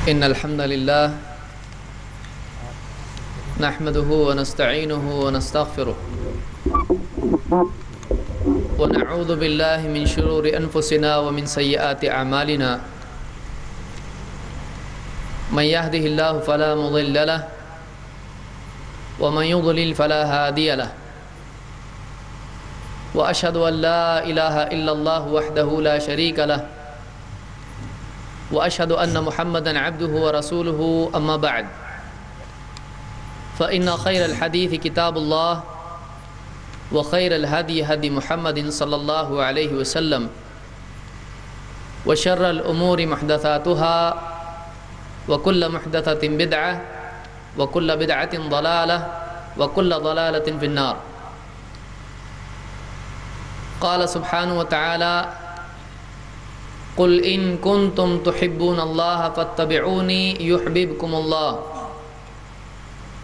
إن الحمد لله نحمده ونستعينه ونستغفره ونعوذ بالله من شرور أنفسنا ومن سيئات أعمالنا من يهده الله فلا مضل له ومن يضلل فلا هادي له وأشهد أن لا إله إلا الله وحده لا شريك له وأشهد أن محمدًا عبده ورسوله أما بعد فإن خير الحديث كتاب الله وخير الهدي هدي محمد صلى الله عليه وسلم وشر الأمور محدثاتها وكل محدثة بدعة وكل بدعة ضلالة وكل ضلالة في النار. قال سبحانه وتعالى قل إن كنتم تحبون الله فاتبعوني يحببكم الله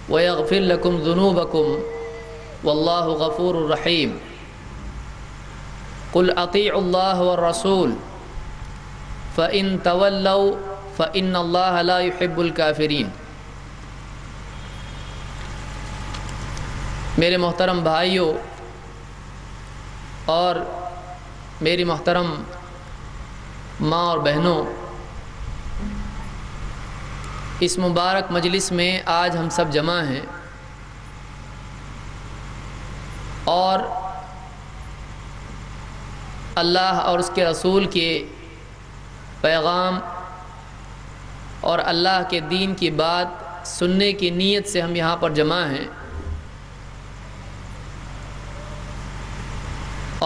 ويغفر لكم ذنوبكم والله غفور رحيم. قل أطيعوا الله والرسول فإن تولوا فإن الله لا يحب الكافرين. میرے محترم بھائیوں اور میری محترم ماں اور بہنوں، اس مبارک مجلس میں آج ہم سب جمع ہیں اور اللہ اور اس کے رسول کے پیغام اور اللہ کے دین کی بات سننے کی نیت سے ہم یہاں پر جمع ہیں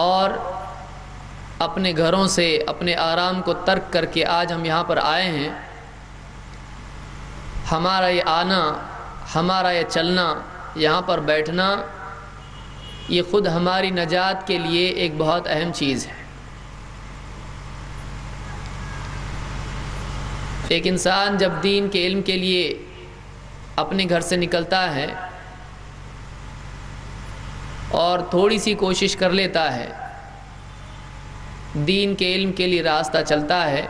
اور اپنے گھروں سے اپنے آرام کو ترک کر کے آج ہم یہاں پر آئے ہیں. ہمارا یہ آنا، ہمارا یہ چلنا، یہاں پر بیٹھنا، یہ خود ہماری نجات کے لیے ایک بہت اہم چیز ہے. ایک انسان جب دین کے علم کے لیے اپنے گھر سے نکلتا ہے اور تھوڑی سی کوشش کر لیتا ہے، دین کے علم کے لیے راستہ چلتا ہے،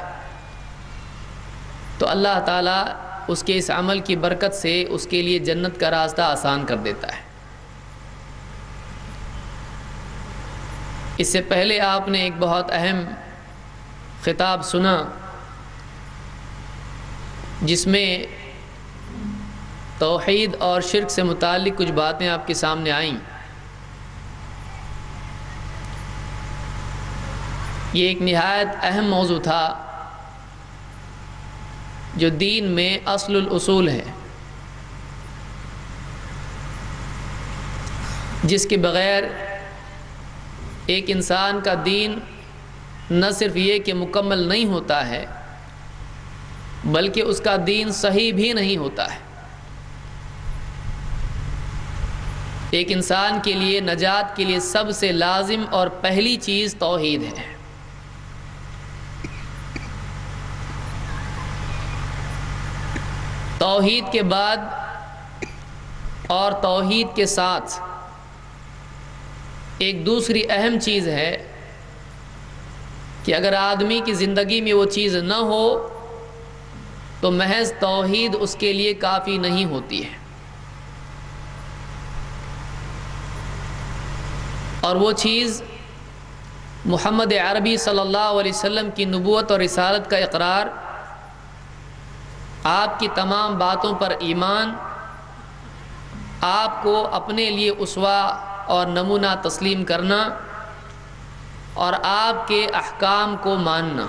تو اللہ تعالیٰ اس کے اس عمل کی برکت سے اس کے لیے جنت کا راستہ آسان کر دیتا ہے. اس سے پہلے آپ نے ایک بہت اہم خطاب سنا جس میں توحید اور شرک سے متعلق کچھ باتیں آپ کے سامنے آئیں. یہ ایک نہایت اہم موضوع تھا جو دین میں اصل الاصول ہے، جس کے بغیر ایک انسان کا دین نہ صرف یہ کہ مکمل نہیں ہوتا ہے بلکہ اس کا دین صحیح بھی نہیں ہوتا ہے. ایک انسان کے لیے نجات کے لیے سب سے لازم اور پہلی چیز توحید ہے. توحید کے بعد اور توحید کے ساتھ ایک دوسری اہم چیز ہے کہ اگر آدمی کی زندگی میں وہ چیز نہ ہو تو محض توحید اس کے لیے کافی نہیں ہوتی ہے. اور وہ چیز محمد عربی صلی اللہ علیہ وسلم کی نبوت اور رسالت کا اقرار، آپ کی تمام باتوں پر ایمان، آپ کو اپنے لیے اسوہ اور نمونہ تسلیم کرنا اور آپ کے احکام کو ماننا،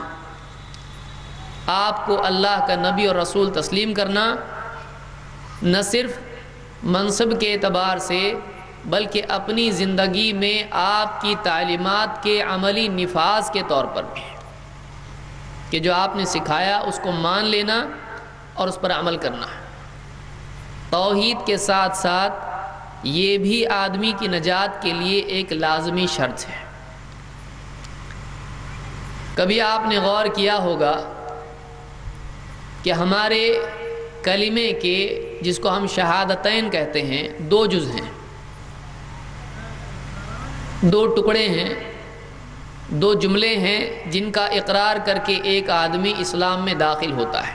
آپ کو اللہ کا نبی اور رسول تسلیم کرنا، نہ صرف منصب کے اعتبار سے بلکہ اپنی زندگی میں آپ کی تعلیمات کے عملی نفاذ کے طور پر بھی، کہ جو آپ نے سکھایا اس کو مان لینا اور اس پر عمل کرنا. توحید کے ساتھ ساتھ یہ بھی آدمی کی نجات کے لیے ایک لازمی شرط ہے. کبھی آپ نے غور کیا ہوگا کہ ہمارے کلمے کے، جس کو ہم شہادتین کہتے ہیں، دو جز ہیں، دو ٹکڑے ہیں، دو جملے ہیں جن کا اقرار کر کے ایک آدمی اسلام میں داخل ہوتا ہے.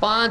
5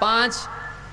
5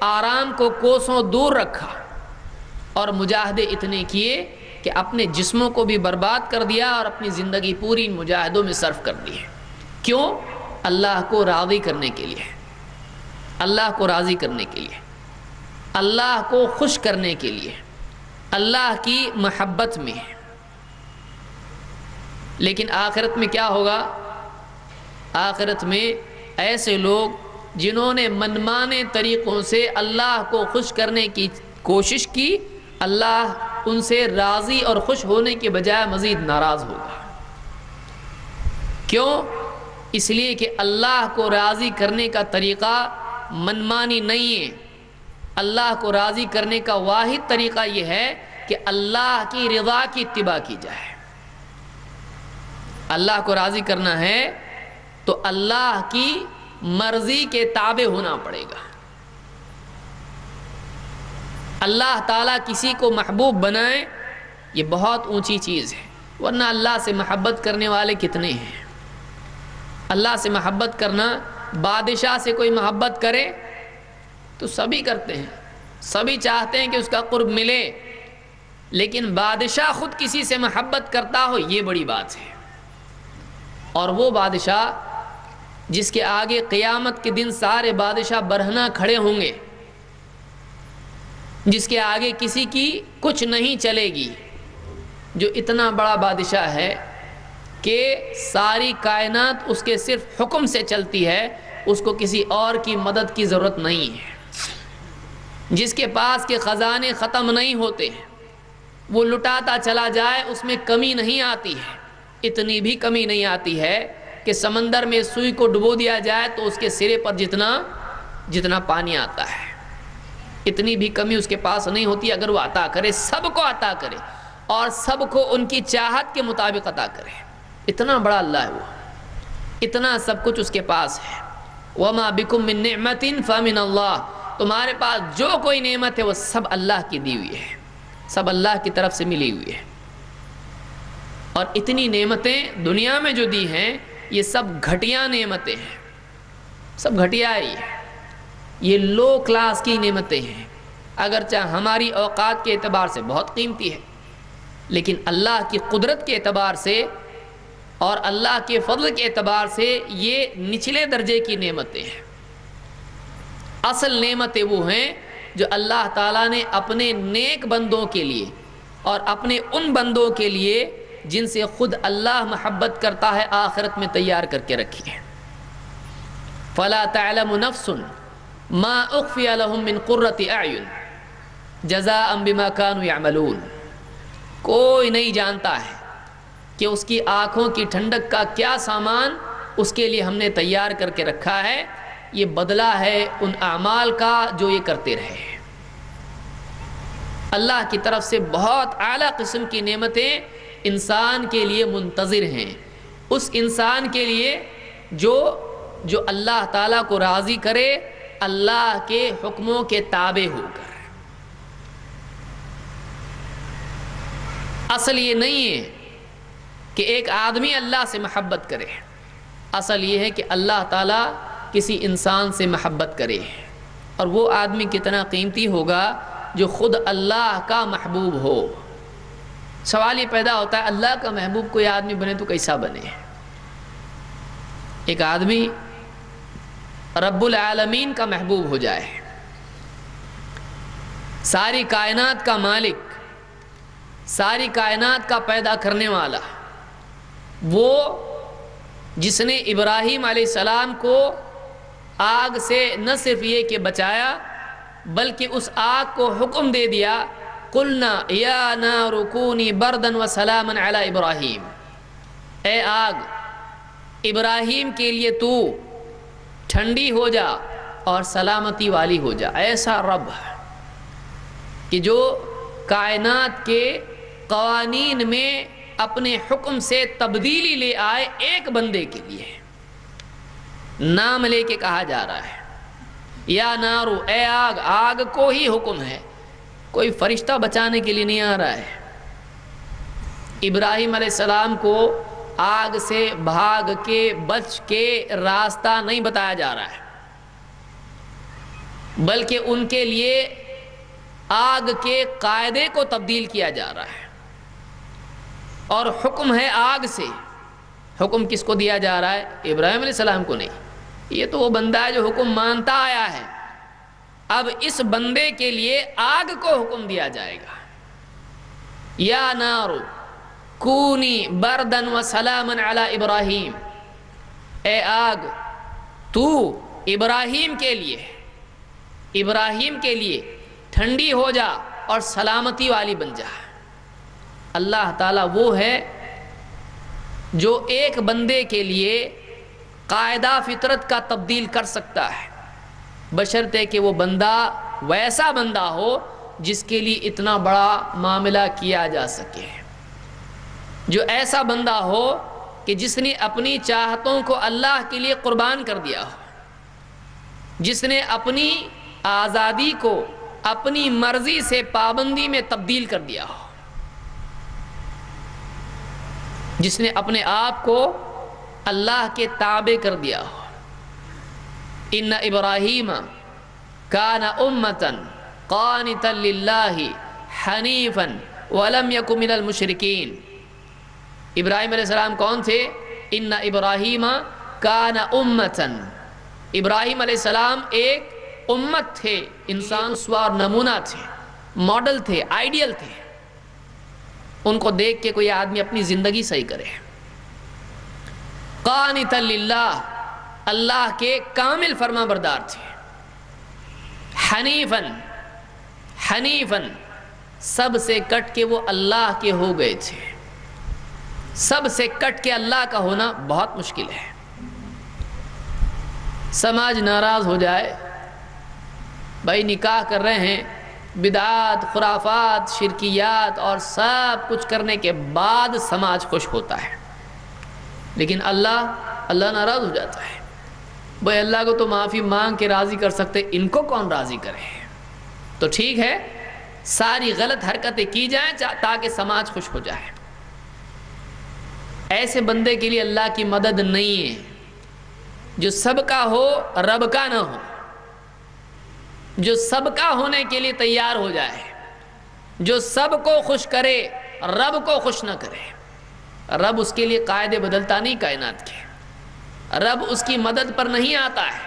آرام کو کوسوں دور رکھا اور مجاہدے اتنے کیے کہ اپنے جسموں کو بھی برباد کر دیا اور اپنی زندگی پوری ان مجاہدوں میں صرف کر دی ہے۔ کیوں؟ اللہ کو راضی کرنے کے لیے، اللہ کو راضی کرنے کے لیے، اللہ کو خوش کرنے کے لیے، اللہ کی محبت میں۔ لیکن آخرت میں کیا ہوگا؟ آخرت میں ایسے لوگ جنہوں نے منمانے طریقوں سے اللہ کو خوش کرنے کی کوشش کی، اللہ ان سے راضی اور خوش ہونے کے بجائے مزید ناراض ہوگا۔ کیوں؟ اس لیے کہ اللہ کو راضی کرنے کا طریقہ منمانی نہیں ہے۔ اللہ کو راضی کرنے کا واحد طریقہ یہ ہے کہ اللہ کی رضا کی اتباع کی جائے۔ اللہ کو راضی کرنا ہے تو اللہ کی مرضی کے تابع ہونا پڑے گا۔ اللہ تعالیٰ کسی کو محبوب بنائے، یہ بہت اونچی چیز ہے، ورنہ اللہ سے محبت کرنے والے کتنے ہیں۔ اللہ سے محبت کرنا، بادشاہ سے کوئی محبت کرے تو سبھی کرتے ہیں، سبھی چاہتے ہیں کہ اس کا قرب ملے، لیکن بادشاہ خود کسی سے محبت کرتا ہو، یہ بڑی بات ہے۔ اور وہ بادشاہ جس کے آگے قیامت کے دن سارے بادشاہ برہنہ کھڑے ہوں گے، جس کے آگے کسی کی کچھ نہیں چلے گی، جو اتنا بڑا بادشاہ ہے کہ ساری کائنات اس کے صرف حکم سے چلتی ہے، اس کو کسی اور کی مدد کی ضرورت نہیں ہے، جس کے پاس کے خزانے ختم نہیں ہوتے ہیں، وہ لٹاتا چلا جائے اس میں کمی نہیں آتی ہے، اتنی بھی کمی نہیں آتی ہے کہ سمندر میں سوئی کو ڈبو دیا جائے تو اس کے سرے پر جتنا پانی آتا ہے، اتنی بھی کمی اس کے پاس نہیں ہوتی۔ اگر وہ عطا کرے، سب کو عطا کرے اور سب کو ان کی چاہت کے مطابق عطا کرے، اتنا بڑا اللہ ہے، وہ اتنا سب کچھ اس کے پاس ہے۔ وَمَا بِكُم مِّن نِعْمَةٍ فَمِنَ اللَّهِ، تمہارے پاس جو کوئی نعمت ہے وہ سب اللہ کی دی ہوئی ہے، سب اللہ کی طرف سے ملی ہوئی ہے۔ اور اتنی نعمتیں دنیا میں جو دی ہیں یہ سب گھٹیا نعمتیں ہیں، سب گھٹیا ہی ہے، یہ لو کلاس کی نعمتیں ہیں، اگرچہ ہماری اوقات کے اعتبار سے بہت قیمتی ہے، لیکن اللہ کی قدرت کے اعتبار سے اور اللہ کے فضل کے اعتبار سے یہ نچلے درجے کی نعمتیں ہیں۔ اصل نعمتیں وہ ہیں جو اللہ تعالیٰ نے اپنے نیک بندوں کے لیے اور اپنے ان بندوں کے لیے جن سے خود اللہ محبت کرتا ہے آخرت میں تیار کر کے رکھی ہے۔ فَلَا تَعْلَمُ نَفْسٌ مَا أُخْفِيَ لَهُم مِّن قُرَّةِ أَعْيُنٍ جَزَاءً بِمَا كَانُوا يَعْمَلُونَ، کوئی نہیں جانتا ہے کہ اس کی آنکھوں کی ٹھنڈک کا کیا سامان اس کے لیے ہم نے تیار کر کے رکھا ہے، یہ بدلہ ہے ان اعمال کا جو یہ کرتے رہے۔ اللہ کی طرف سے بہت اعلیٰ قسم کی نعمتیں انسان کے لیے منتظر ہیں، اس انسان کے لیے جو اللہ تعالیٰ کو راضی کرے اللہ کے حکموں کے تابع ہو کر۔ اصل یہ نہیں ہے کہ ایک آدمی اللہ سے محبت کرے، اصل یہ ہے کہ اللہ تعالیٰ کسی انسان سے محبت کرے، اور وہ آدمی کتنا قیمتی ہوگا جو خود اللہ کا محبوب ہو۔ سوال یہ پیدا ہوتا ہے اللہ کا محبوب کوئی آدمی بنے تو کیسا بنے؟ ایک آدمی رب العالمین کا محبوب ہو جائے، ساری کائنات کا مالک، ساری کائنات کا پیدا کرنے والا، وہ جس نے ابراہیم علیہ السلام کو آگ سے نہ صرف یہ کہ بچایا بلکہ اس آگ کو حکم دے دیا، قلنا یا نار کونی بردن و سلاما علی ابراہیم، اے آگ ابراہیم کے لیے تو ٹھنڈی ہو جا اور سلامتی والی ہو جا۔ ایسا رب کہ جو کائنات کے قوانین میں اپنے حکم سے تبدیلی لے آئے، ایک بندے کے لیے نام لے کے کہا جا رہا ہے یا نارو، اے آگ، آگ کو ہی حکم ہے، کوئی فرشتہ بچانے کے لیے نہیں آ رہا ہے۔ ابراہیم علیہ السلام کو آگ سے بھاگ کے بچ کے راستہ نہیں بتایا جا رہا ہے، بلکہ ان کے لیے آگ کے قاعدے کو تبدیل کیا جا رہا ہے، اور حکم ہے آگ سے۔ حکم کس کو دیا جا رہا ہے؟ ابراہیم علیہ السلام کو نہیں، یہ تو وہ بندہ ہے جو حکم مانتا آیا ہے۔ اب اس بندے کے لیے آگ کو حکم دیا جائے گا، یا نار کونی بردن و سلامن علی ابراہیم، اے آگ تو ابراہیم کے لیے ٹھنڈی ہو جا اور سلامتی والی بن جا۔ اللہ تعالیٰ وہ ہے جو ایک بندے کے لیے قاعدہ فطرت کا تبدیل کر سکتا ہے، بشرطے کہ وہ بندہ ویسا بندہ ہو جس کے لیے اتنا بڑا معاملہ کیا جا سکے، جو ایسا بندہ ہو کہ جس نے اپنی چاہتوں کو اللہ کے لیے قربان کر دیا ہو، جس نے اپنی آزادی کو اپنی مرضی سے پابندی میں تبدیل کر دیا ہو، جس نے اپنے آپ کو اللہ کے تابع کر دیا ہو۔ ان ابراہیم کان امۃ قانتا للہ حنیفا ولم یک من المشرکین۔ ابراہیم علیہ السلام کون تھے؟ ان ابراہیم کان امۃ، ابراہیم علیہ السلام ایک امت تھے، انسان سوار نمونہ تھے، ماڈل تھے، آئیڈیل تھے۔ ان کو دیکھ کے کوئی آدمی اپنی زندگی صحیح کرے۔ قانتا للہ، اللہ کے کامل فرما بردار تھے۔ حنیفاً، سب سے کٹ کے وہ اللہ کے ہو گئے تھے۔ سب سے کٹ کے اللہ کا ہونا بہت مشکل ہے۔ سماج ناراض ہو جائے، بھائی نکاح کر رہے ہیں، بدعات، خرافات، شرکیات اور سب کچھ کرنے کے بعد سماج خوش ہوتا ہے، لیکن اللہ ناراض ہو جاتا ہے۔ بھائی اللہ کو تو معافی مانگ کے راضی کر سکتے، ان کو کون راضی کرے؟ تو ٹھیک ہے، ساری غلط حرکتیں کی جائیں تاکہ سماج خوش ہو جائے۔ ایسے بندے کے لیے اللہ کی مدد نہیں ہے، جو سب کا ہو رب کا نہ ہو، جو سب کا ہونے کے لیے تیار ہو جائے، جو سب کو خوش کرے رب کو خوش نہ کرے۔ رب اس کے لیے قاعدے بدلتا نہیں کائنات کے، رب اس کی مدد پر نہیں آتا ہے،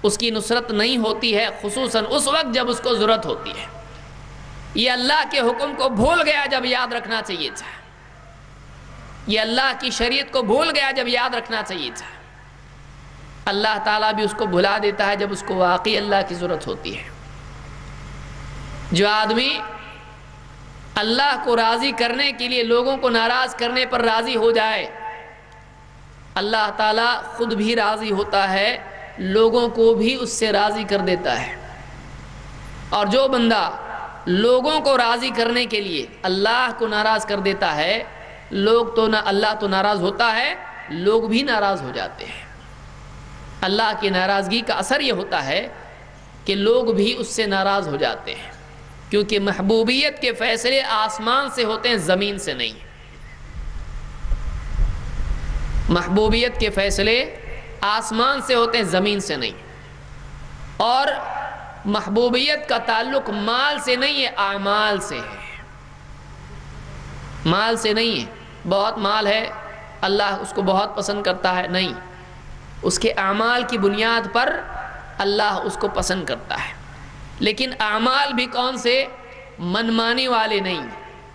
اس کی نصرت نہیں ہوتی ہے، خصوصاً اس وقت جب اس کو ضرورت ہوتی ہے۔ یہ اللہ کے حکم کو بھول گیا جب یاد رکھنا چاہیے تھا، یہ اللہ کی شریعت کو بھول گیا جب یاد رکھنا چاہیے تھا۔ اللہ تعالیٰ بھی اس کو بھلا دیتا ہے جب اس کو واقعی اللہ کی ضرورت ہوتی ہے۔ جو آدمی اللہ کو راضی کرنے کے لیے لوگوں کو ناراض کرنے پر راضی ہو جائے، اللہ تعالیٰ خود بھی راضی ہوتا ہے، لوگوں کو بھی اس سے راضی کر دیتا ہے۔ اور جو بندہ لوگوں کو راضی کرنے کے لیے اللہ کو ناراض کر دیتا ہے، اللہ تو ناراض ہوتا ہے، لوگ بھی ناراض ہو جاتے ہیں۔ اللہ کی ناراضگی کا اثر یہ ہوتا ہے کہ لوگ بھی اس سے ناراض ہو جاتے ہیں، کیونکہ محبوبیت کے فیصلے آسمان سے ہوتے ہیں، زمین سے نہیں۔ محبوبیت کے فیصلے آسمان سے ہوتے ہیں، زمین سے نہیں۔ اور محبوبیت کا تعلق مال سے نہیں ہے، اعمال سے ہے۔ مال سے نہیں ہے، بہت مال ہے اللہ اس کو بہت پسند کرتا ہے، نہیں، اس کے اعمال کی بنیاد پر اللہ اس کو پسند کرتا ہے۔ لیکن اعمال بھی کون سے؟ منمانی والے نہیں،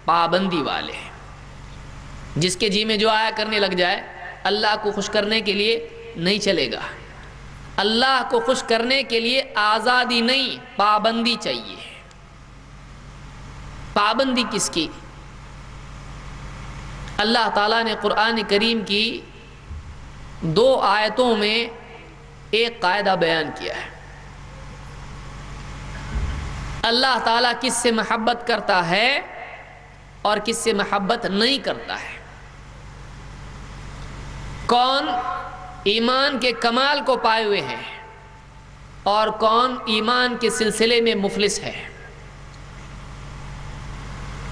پابندی والے۔ جس کے جی میں جو آیا کرنے لگ جائے، اللہ کو خوش کرنے کے لیے نہیں چلے گا۔ اللہ کو خوش کرنے کے لیے آزادی نہیں، پابندی چاہیے۔ پابندی کس کی؟ اللہ تعالیٰ نے قرآن کریم کی 2 آیتوں میں ایک قاعدہ بیان کیا ہے۔ اللہ تعالیٰ کس سے محبت کرتا ہے اور کس سے محبت نہیں کرتا ہے، کون ایمان کے کمال کو پائے ہوئے ہیں اور کون ایمان کے سلسلے میں مفلس ہے،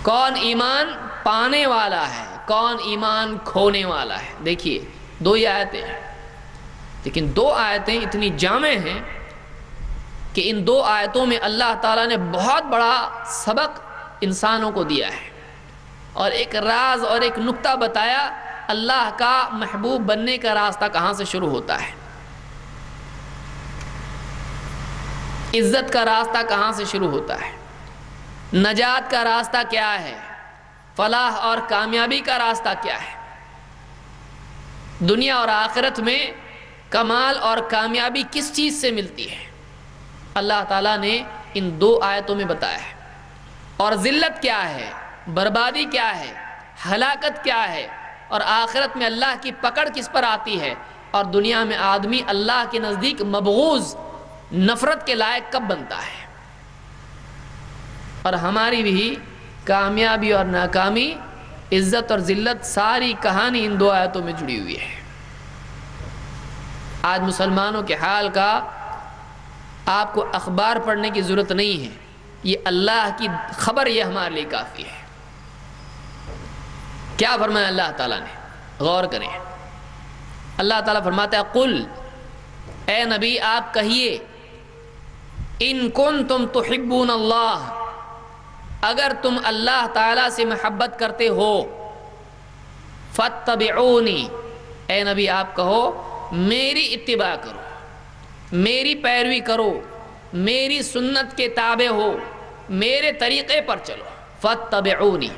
کون ایمان پانے والا ہے، کون ایمان کھونے والا ہے۔ دیکھیے 2 ہی آیتیں ہیں، لیکن 2 آیتیں اتنی جامع ہیں کہ ان دو آیتوں میں اللہ تعالیٰ نے بہت بڑا سبق انسانوں کو دیا ہے، اور ایک راز اور ایک نکتہ بتایا اللہ کا محبوب بننے کا راستہ کہاں سے شروع ہوتا ہے، عزت کا راستہ کہاں سے شروع ہوتا ہے، نجات کا راستہ کیا ہے، فلاح اور کامیابی کا راستہ کیا ہے، دنیا اور آخرت میں کمال اور کامیابی کس چیز سے ملتی ہے، اللہ تعالیٰ نے ان دو آیتوں میں بتایا ہے۔ اور ذلت کیا ہے، بربادی کیا ہے، ہلاکت کیا ہے، اور آخرت میں اللہ کی پکڑ کس پر آتی ہے، اور دنیا میں آدمی اللہ کے نزدیک مبغوض، نفرت کے لائق کب بنتا ہے۔ اور ہماری بھی کامیابی اور ناکامی، عزت اور ذلت، ساری کہانی ان دو آیتوں میں جڑی ہوئی ہے۔ آج مسلمانوں کے حال کا آپ کو اخبار پڑھنے کی ضرورت نہیں ہے، یہ اللہ کی خبر یہ ہمارے لیے کافی ہے۔ کیا فرمایا اللہ تعالیٰ نے، غور کریں۔ اللہ تعالیٰ فرماتا ہے قل، اے نبی آپ کہیے، ان کنتم تحبون اللہ، اگر تم اللہ تعالیٰ سے محبت کرتے ہو، فاتبعونی، اے نبی آپ کہو میری اتباع کرو، میری پیروی کرو، میری سنت کے تابع ہو، میرے طریقے پر چلو۔ فاتبعونی،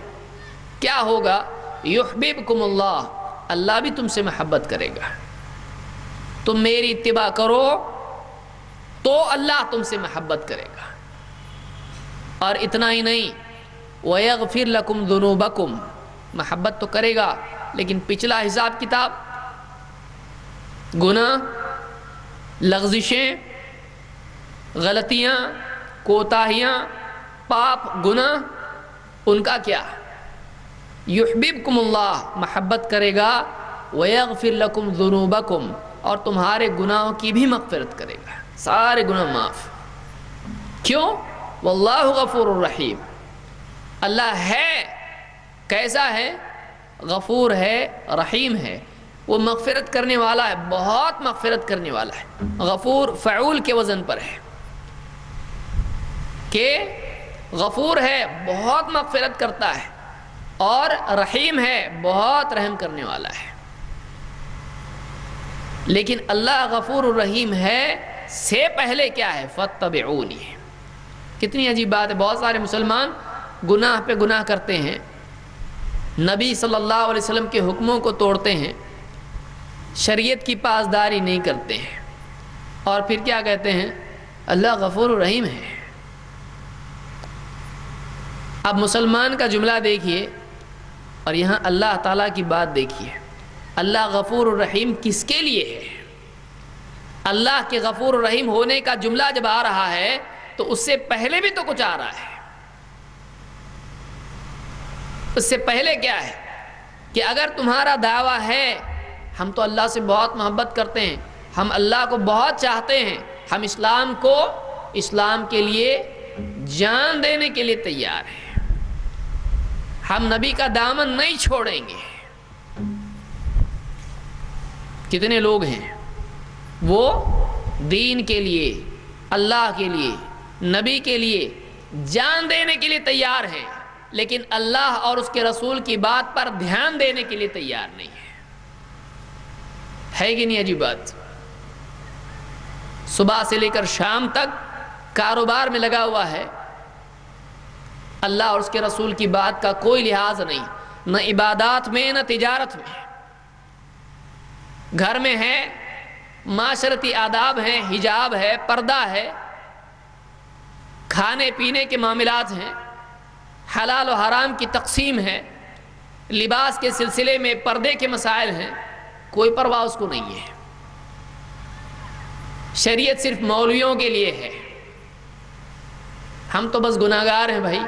کیا ہوگا؟ یحببکم اللہ، اللہ بھی تم سے محبت کرے گا۔ تم میری اتباع کرو تو اللہ تم سے محبت کرے گا۔ اور اتنا ہی نہیں، وَيَغْفِرْ لَكُمْ ذُنُوبَكُمْ، محبت تو کرے گا لیکن پچھلا حساب کتاب، گناہ، لغزشیں، غلطیاں، کوتاہیاں، پاپ، گناہ، ان کا کیا؟ یحببکم اللہ، محبت کرے گا، وَيَغْفِرْ لَكُمْ ذُنُوبَكُمْ، اور تمہارے گناہوں کی بھی مغفرت کرے گا، سارے گناہ معاف۔ کیوں؟ واللہ غفور الرحیم، اللہ ہے، کیسا ہے؟ غفور ہے، رحیم ہے، وہ مغفرت کرنے والا ہے، بہت مغفرت کرنے والا ہے۔ غفور فعول کے وزن پر ہے کہ غفور ہے، بہت مغفرت کرتا ہے، اور رحیم ہے، بہت رحم کرنے والا ہے۔ لیکن اللہ غفور الرحیم ہے سے پہلے کیا ہے؟ فاتبعونی۔ کتنی عجیب بات ہے، بہت سارے مسلمان گناہ پہ گناہ کرتے ہیں، نبی صلی اللہ علیہ وسلم کے حکموں کو توڑتے ہیں، شریعت کی پاسداری نہیں کرتے ہیں، اور پھر کیا کہتے ہیں؟ اللہ غفور الرحیم ہے۔ اب مسلمان کا جملہ دیکھیے اور یہاں اللہ تعالیٰ کی بات دیکھیے، اللہ غفور الرحیم کس کے لیے ہے؟ اللہ کے غفور الرحیم ہونے کا جملہ جب آ رہا ہے تو اس سے پہلے بھی تو کچھ آ رہا ہے۔ اس سے پہلے کیا ہے کہ اگر تمہارا دعویٰ ہے ہم تو اللہ سے بہت محبت کرتے ہیں، ہم اللہ کو بہت چاہتے ہیں، ہم اسلام کے لیے جان دینے کے لیے تیار ہیں، ہم نبی کا دامن نہیں چھوڑیں گے۔ کتنے لوگ ہیں وہ دین کے لیے، اللہ کے لیے، نبی کے لیے جان دینے کے لیے تیار ہیں، لیکن اللہ اور اس کے رسول کی بات پر دھیان دینے کے لیے تیار نہیں ہے کہ نہیں؟ عجیب بات، صبح سے لے کر شام تک کاروبار میں لگا ہوا ہے، اللہ اور اس کے رسول کی بات کا کوئی لحاظ نہیں، نہ عبادات میں نہ تجارت میں، گھر میں ہے معاشرتی آداب ہیں، حجاب ہے، پردہ ہے، کھانے پینے کے معاملات ہیں، حلال و حرام کی تقسیم ہے، لباس کے سلسلے میں پردے کے مسائل ہیں، کوئی پرواہ اس کو نہیں ہے۔ شریعت صرف مولویوں کے لیے ہے، ہم تو بس گناہگار ہیں بھائی،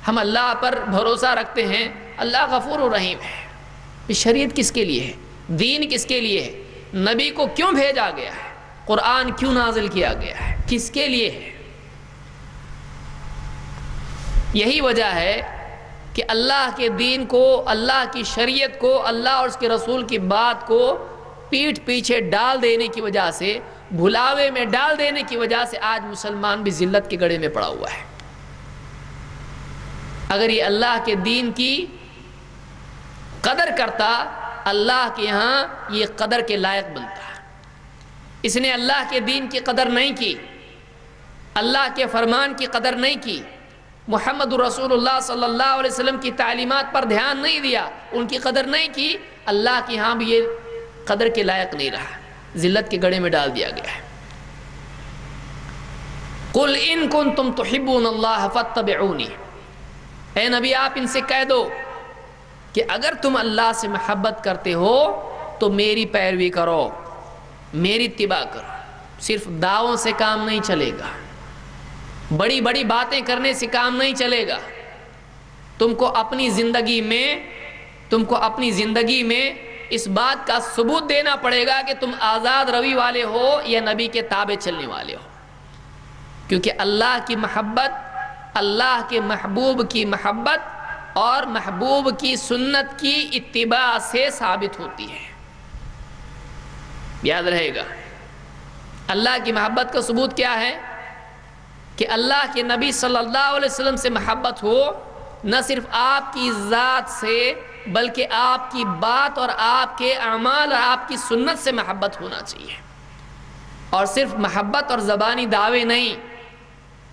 ہم اللہ پر بھروسہ رکھتے ہیں، اللہ غفور و رحیم ہے۔ شریعت کس کے لیے ہے؟ دین کس کے لیے ہے؟ نبی کو کیوں بھیجا گیا ہے؟ قرآن کیوں نازل کیا گیا ہے؟ کس کے لیے ہے؟ یہی وجہ ہے کہ اللہ کے دین کو، اللہ کی شریعت کو، اللہ اور اس کے رسول کی بات کو پیٹھ پیچھے ڈال دینے کی وجہ سے بھلاوے میں ڈال دینے کی وجہ سے آج مسلمان بھی ذلت کے گڑھے میں پڑا ہوا ہے۔ اگر یہ اللہ کے دین کی قدر کرتا، اللہ کے ہاں یہ قدر کے لائق بنتا۔ اس نے اللہ کے دین کی قدر نہیں کی، اللہ کے فرمان کی قدر نہیں کی، محمد رسول اللہ صلی اللہ علیہ وسلم کی تعلیمات پر دھیان نہیں دیا، ان کی قدر نہیں کی، اللہ کے ہاں بھی یہ قدر کے لائق نہیں رہا، ذلت کے گڑھے میں ڈال دیا گیا ہے۔ قُلْ إِن كُنْتُمْ تُحِبُّونَ اللَّهَ فَاتَّبِعُونِي، اے نبی آپ ان سے کہہ دو کہ اگر تم اللہ سے محبت کرتے ہو تو میری پیروی کرو، میری اتباع کرو۔ صرف دعووں سے کام نہیں چلے گا، بڑی بڑی باتیں کرنے سے کام نہیں چلے گا، تم کو اپنی زندگی میں اس بات کا ثبوت دینا پڑے گا کہ تم آزاد روی والے ہو یا نبی کے تابع چلنے والے ہو، کیونکہ اللہ کی محبت، اللہ کے محبوب کی محبت اور محبوب کی سنت کی اتباع سے ثابت ہوتی ہے۔ یاد رہے گا، اللہ کی محبت کا ثبوت کیا ہے؟ کہ اللہ کے نبی صلی اللہ علیہ وسلم سے محبت ہو، نہ صرف آپ کی ذات سے بلکہ آپ کی بات اور آپ کے اعمال اور آپ کی سنت سے محبت ہونا چاہیے۔ اور صرف محبت اور زبانی دعوے نہیں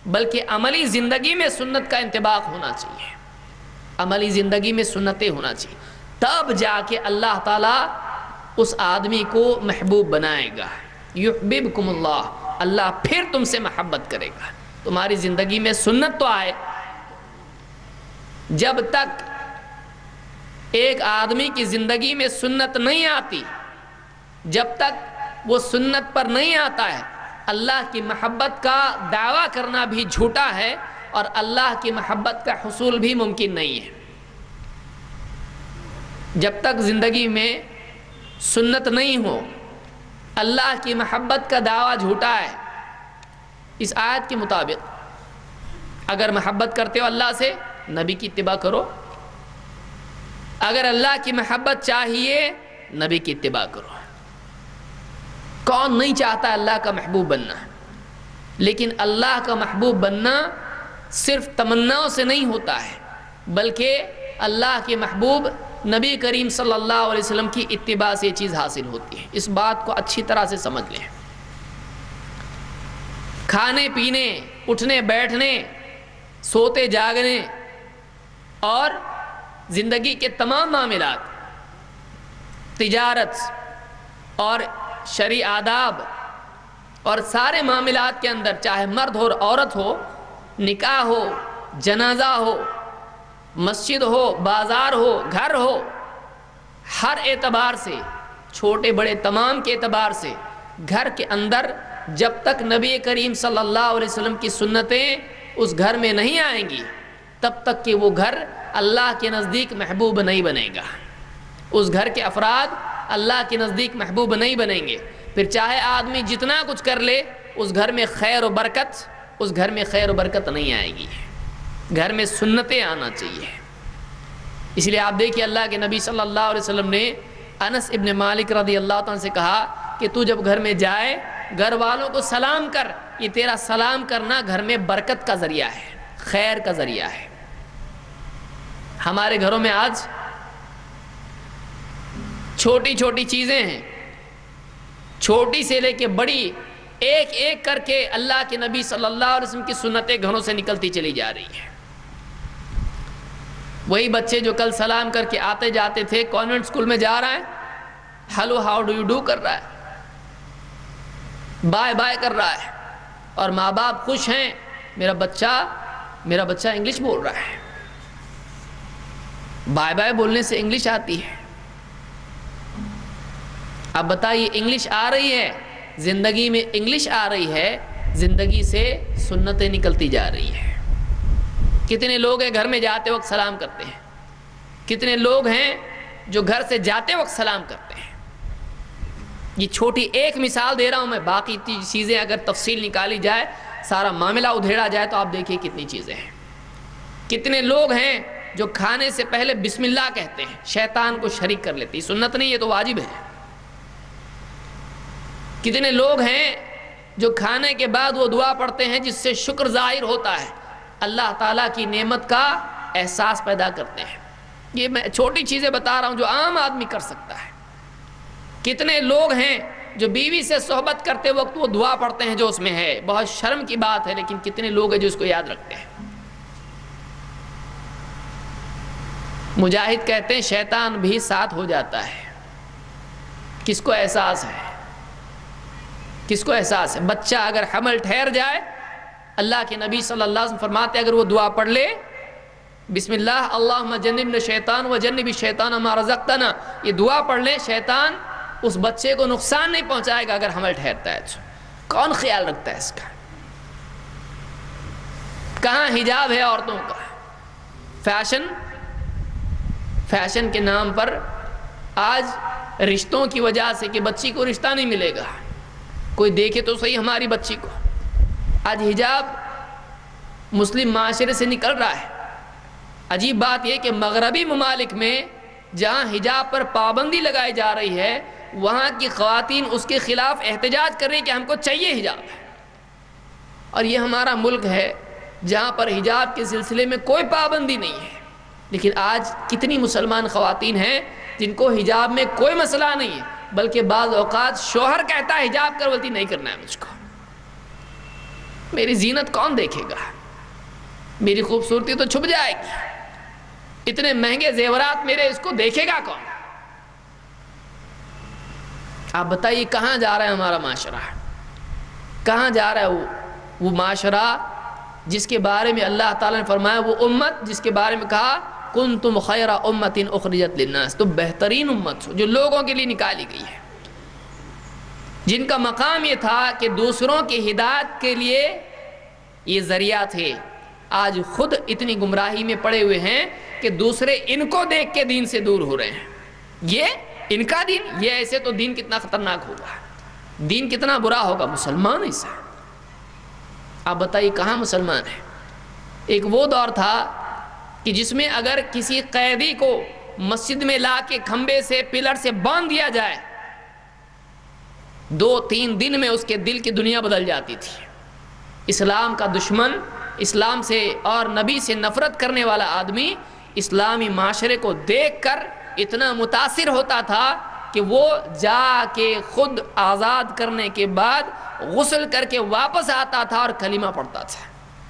بلکہ عملی زندگی میں سنت کا انطباق ہونا چاہیے، عملی زندگی میں سنتیں ہونا چاہیے، تب جا کے اللہ تعالیٰ اس آدمی کو محبوب بنائے گا۔ یحببکم اللہ، اللہ پھر تم سے محبت کرے گا۔ تمہاری زندگی میں سنت تو آئے۔ جب تک ایک آدمی کی زندگی میں سنت نہیں آتی، جب تک وہ سنت پر نہیں آتا ہے، اللہ کی محبت کا دعویٰ کرنا بھی جھوٹا ہے اور اللہ کی محبت کا حصول بھی ممکن نہیں ہے۔ جب تک زندگی میں سنت نہیں ہو، اللہ کی محبت کا دعویٰ جھوٹا ہے۔ اس آیت کے مطابق اگر محبت کرتے ہو اللہ سے، نبی کی اتباع کرو۔ اگر اللہ کی محبت چاہیے، نبی کی اتباع کرو۔ کون نہیں چاہتا اللہ کا محبوب بننا؟ لیکن اللہ کا محبوب بننا صرف تمناؤں سے نہیں ہوتا ہے، بلکہ اللہ کے محبوب نبی کریم صلی اللہ علیہ وسلم کی اتباع سے یہ چیز حاصل ہوتی ہے۔ اس بات کو اچھی طرح سے سمجھ لیں۔ کھانے پینے، اٹھنے بیٹھنے، سوتے جاگنے اور زندگی کے تمام معاملات، تجارت اور شرعی آداب اور سارے معاملات کے اندر، چاہے مرد ہو عورت ہو، نکاح ہو، جنازہ ہو، مسجد ہو، بازار ہو، گھر ہو، ہر اعتبار سے، چھوٹے بڑے تمام کے اعتبار سے، گھر کے اندر جب تک نبی کریم صلی اللہ علیہ وسلم کی سنتیں اس گھر میں نہیں آئیں گی، تب تک کہ وہ گھر اللہ کے نزدیک محبوب نہیں بنے گا۔ اس گھر کے افراد اللہ کے نزدیک محبوب نہیں بنیں گے۔ پھر چاہے آدمی جتنا کچھ کر لے، اس گھر میں خیر و برکت نہیں آئے گی۔ گھر میں سنتیں آنا چاہیے۔ اس لیے آپ دیکھیے اللہ کے نبی صلی اللہ علیہ وسلم نے انس ابن مالک رضی اللہ عنہ سے کہا کہ تو جب گھر میں جائے، گھر والوں کو سلام کر، یہ تیرا سلام کرنا گھر میں برکت کا ذریعہ ہے، خیر کا ذریعہ ہے۔ ہمارے گھروں میں آج چھوٹی چھوٹی چیزیں ہیں، چھوٹی سے لے کے بڑی، ایک ایک کر کے اللہ کے نبی صلی اللہ علیہ وسلم کی سنتیں گھروں سے نکلتی چلی جا رہی ہیں۔ وہی بچے جو کل سلام کر کے آتے جاتے تھے، کانوینٹ اسکول میں جا رہا ہے، hello how do you do کر رہا ہے، بائے بائے کر رہا ہے، اور ماں باپ خوش ہیں، میرا بچہ انگلش بول رہا ہے۔ بائے بائے بولنے سے انگلش آتی ہے۔ اب بتائیے، انگلش آ رہی ہے، زندگی میں انگلش آ رہی ہے، زندگی سے سنتیں نکلتی جا رہی ہیں۔ کتنے لوگ ہیں گھر میں جاتے وقت سلام کرتے ہیں، کتنے لوگ ہیں جو گھر سے جاتے وقت سلام کرتے ہیں۔ یہ چھوٹی ایک مثال دے رہا ہوں میں، باقی چیزیں اگر تفصیل نکالی جائے، سارا معاملہ ادھیڑا جائے تو آپ دیکھیے کتنی چیزیں ہیں۔ کتنے لوگ ہیں جو کھانے سے پہلے بسم اللہ کہتے ہیں، شیطان کو شریک کر لیتے ہیں۔ سنت نہیں، یہ تو واجب ہے۔ کتنے لوگ ہیں جو کھانے کے بعد وہ دعا پڑھتے ہیں جس سے شکر ظاہر ہوتا ہے، اللہ تعالیٰ کی نعمت کا احساس پیدا کرتے ہیں۔ یہ میں چھوٹی چیزیں بتا رہا ہوں جو عام آدمی کر سکتا ہے۔ کتنے لوگ ہیں جو بیوی سے صحبت کرتے وقت وہ دعا پڑھتے ہیں جو اس میں ہے، بہت شرم کی بات ہے، لیکن کتنے لوگ ہیں جو اس کو یاد رکھتے ہیں۔ مجاہد کہتے ہیں شیطان بھی ساتھ ہو جاتا ہے۔ کس کو احساس ہے؟ کس کو احساس ہے؟ بچہ اگر حمل ٹھہر جائے، اللہ کے نبی صلی اللہ علیہ وسلم فرماتے اگر وہ دعا پڑھ لے، بسم اللہ اللہم جنبنا الشیطان وجنب الشیطان ما رزقتنا، یہ دعا پڑھ لے، شیطان اس بچے کو نقصان نہیں پہنچائے گا اگر حمل ٹھہرتا ہے تو۔ کون خیال رکھتا ہے اس کا؟ کہاں حجاب ہے عورتوں کا؟ فیشن کے نام پر آج رشتوں کی وجہ سے کہ بچی کو رشتہ نہیں ملے گا، کوئی دیکھے تو صحیح ہماری بچی کو، آج حجاب مسلم معاشرے سے نکل رہا ہے۔ عجیب بات یہ کہ مغربی ممالک میں جہاں حجاب پر پابندی لگائی جا رہی ہے، وہاں کی خواتین اس کے خلاف احتجاج کر رہی ہیں کہ ہم کو چاہیے حجاب، اور یہ ہمارا ملک ہے جہاں پر حجاب کے سلسلے میں کوئی پابندی نہیں ہے۔ لیکن آج کتنی مسلمان خواتین ہیں جن کو حجاب میں کوئی مسئلہ نہیں ہے، بلکہ بعض اوقات شوہر کہتا ہے حجاب کر، بولتی نہیں کرنا ہے مجھ کو، میری زینت کون دیکھے گا، میری خوبصورتی تو چھپ جائے گی، اتنے مہنگے زیورات میرے، اس کو دیکھے گا کون؟ آپ بتائیے کہاں جا رہا ہے ہمارا معاشرہ؟ کہاں جا رہا ہے وہ معاشرہ جس کے بارے میں اللہ تعالیٰ نے فرمایا، وہ امت جس کے بارے میں کہا کنتم خیر امت اخرجت للناس، تو بہترین امت ہو جو لوگوں کے لیے نکالی گئی ہے، جن کا مقام یہ تھا کہ دوسروں کی ہدایت کے لیے یہ ذریعہ تھے۔ آج خود اتنی گمراہی میں پڑے ہوئے ہیں کہ دوسرے ان کو دیکھ کے دین سے دور ہو رہے ہیں۔ یہ ان کا دین، یہ ایسے تو دین کتنا خطرناک ہوگا، دین کتنا برا ہوگا، مسلمان ایسا۔ آپ بتائیے کہاں مسلمان ہے؟ ایک وہ دور تھا کہ جس میں اگر کسی قیدی کو مسجد میں لا کے کھمبے سے پلر سے باندھ دیا جائے، 2-3 دن میں اس کے دل کی دنیا بدل جاتی تھی۔ اسلام کا دشمن، اسلام سے اور نبی سے نفرت کرنے والا آدمی اسلامی معاشرے کو دیکھ کر اتنا متاثر ہوتا تھا کہ وہ جا کے خود آزاد کرنے کے بعد غسل کر کے واپس آتا تھا اور کلمہ پڑھتا تھا۔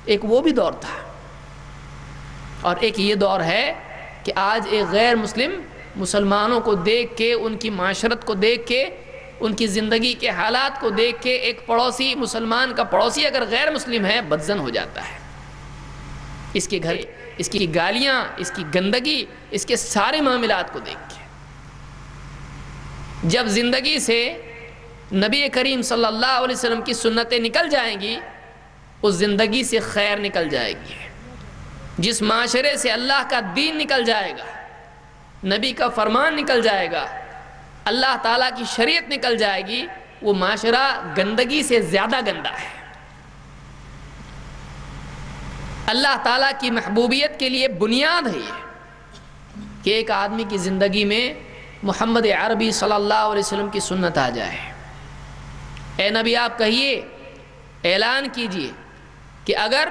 ایک وہ بھی دور تھا، اور ایک یہ دور ہے کہ آج ایک غیر مسلم مسلمانوں کو دیکھ کے، ان کی معاشرت کو دیکھ کے، ان کی زندگی کے حالات کو دیکھ کے، ایک پڑوسی مسلمان کا پڑوسی اگر غیر مسلم ہے بدظن ہو جاتا ہے، اس کے گھر، اس کی گالیاں، اس کی گندگی، اس کے سارے معاملات کو دیکھ کے۔ جب زندگی سے نبی کریم صلی اللہ علیہ وسلم کی سنتیں نکل جائیں گی، اس زندگی سے خیر نکل جائے گی۔ جس معاشرے سے اللہ کا دین نکل جائے گا، نبی کا فرمان نکل جائے گا، اللہ تعالیٰ کی شریعت نکل جائے گی، وہ معاشرہ گندگی سے زیادہ گندا ہے۔ اللہ تعالیٰ کی محبوبیت کے لیے بنیاد ہے یہ کہ ایک آدمی کی زندگی میں محمد عربی صلی اللہ علیہ وسلم کی سنت آ جائے۔ اے نبی آپ کہیے، اعلان کیجئے کہ اگر